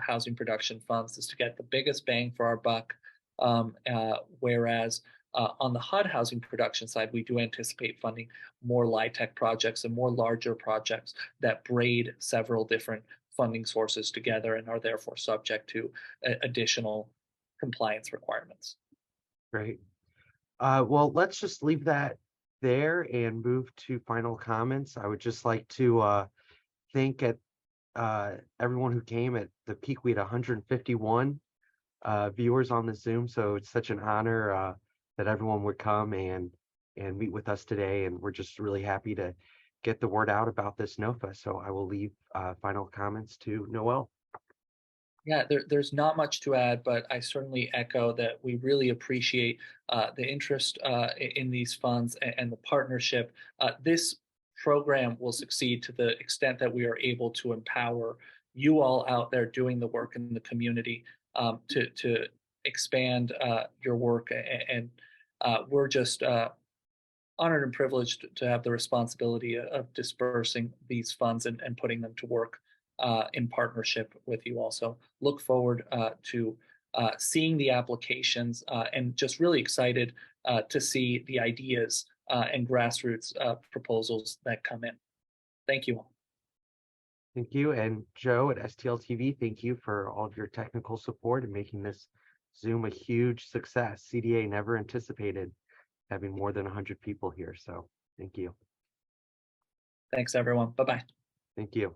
housing production funds is to get the biggest bang for our buck, whereas on the HUD housing production side, we do anticipate funding more LIHTC projects and more larger projects that braid several different funding sources together and are therefore subject to additional compliance requirements. Great. Well, let's just leave that there and move to final comments. I would just like to thank everyone who came. At the peak, we had 151 viewers on the Zoom, so it's such an honor that everyone would come and meet with us today, and we're just really happy to get the word out about this NOFA. So I will leave final comments to Noel. Yeah, there's not much to add, but I certainly echo that we really appreciate the interest in these funds and the partnership. This program will succeed to the extent that we are able to empower you all out there doing the work in the community to expand your work. And we're just honored and privileged to have the responsibility of dispersing these funds and putting them to work in partnership with you all. So look forward to seeing the applications and just really excited to see the ideas and grassroots proposals that come in. Thank you all. Thank you. And Joe at STL TV, thank you for all of your technical support and making this Zoom a huge success. CDA never anticipated having more than 100 people here. So thank you. Thanks, everyone. Bye-bye. Thank you.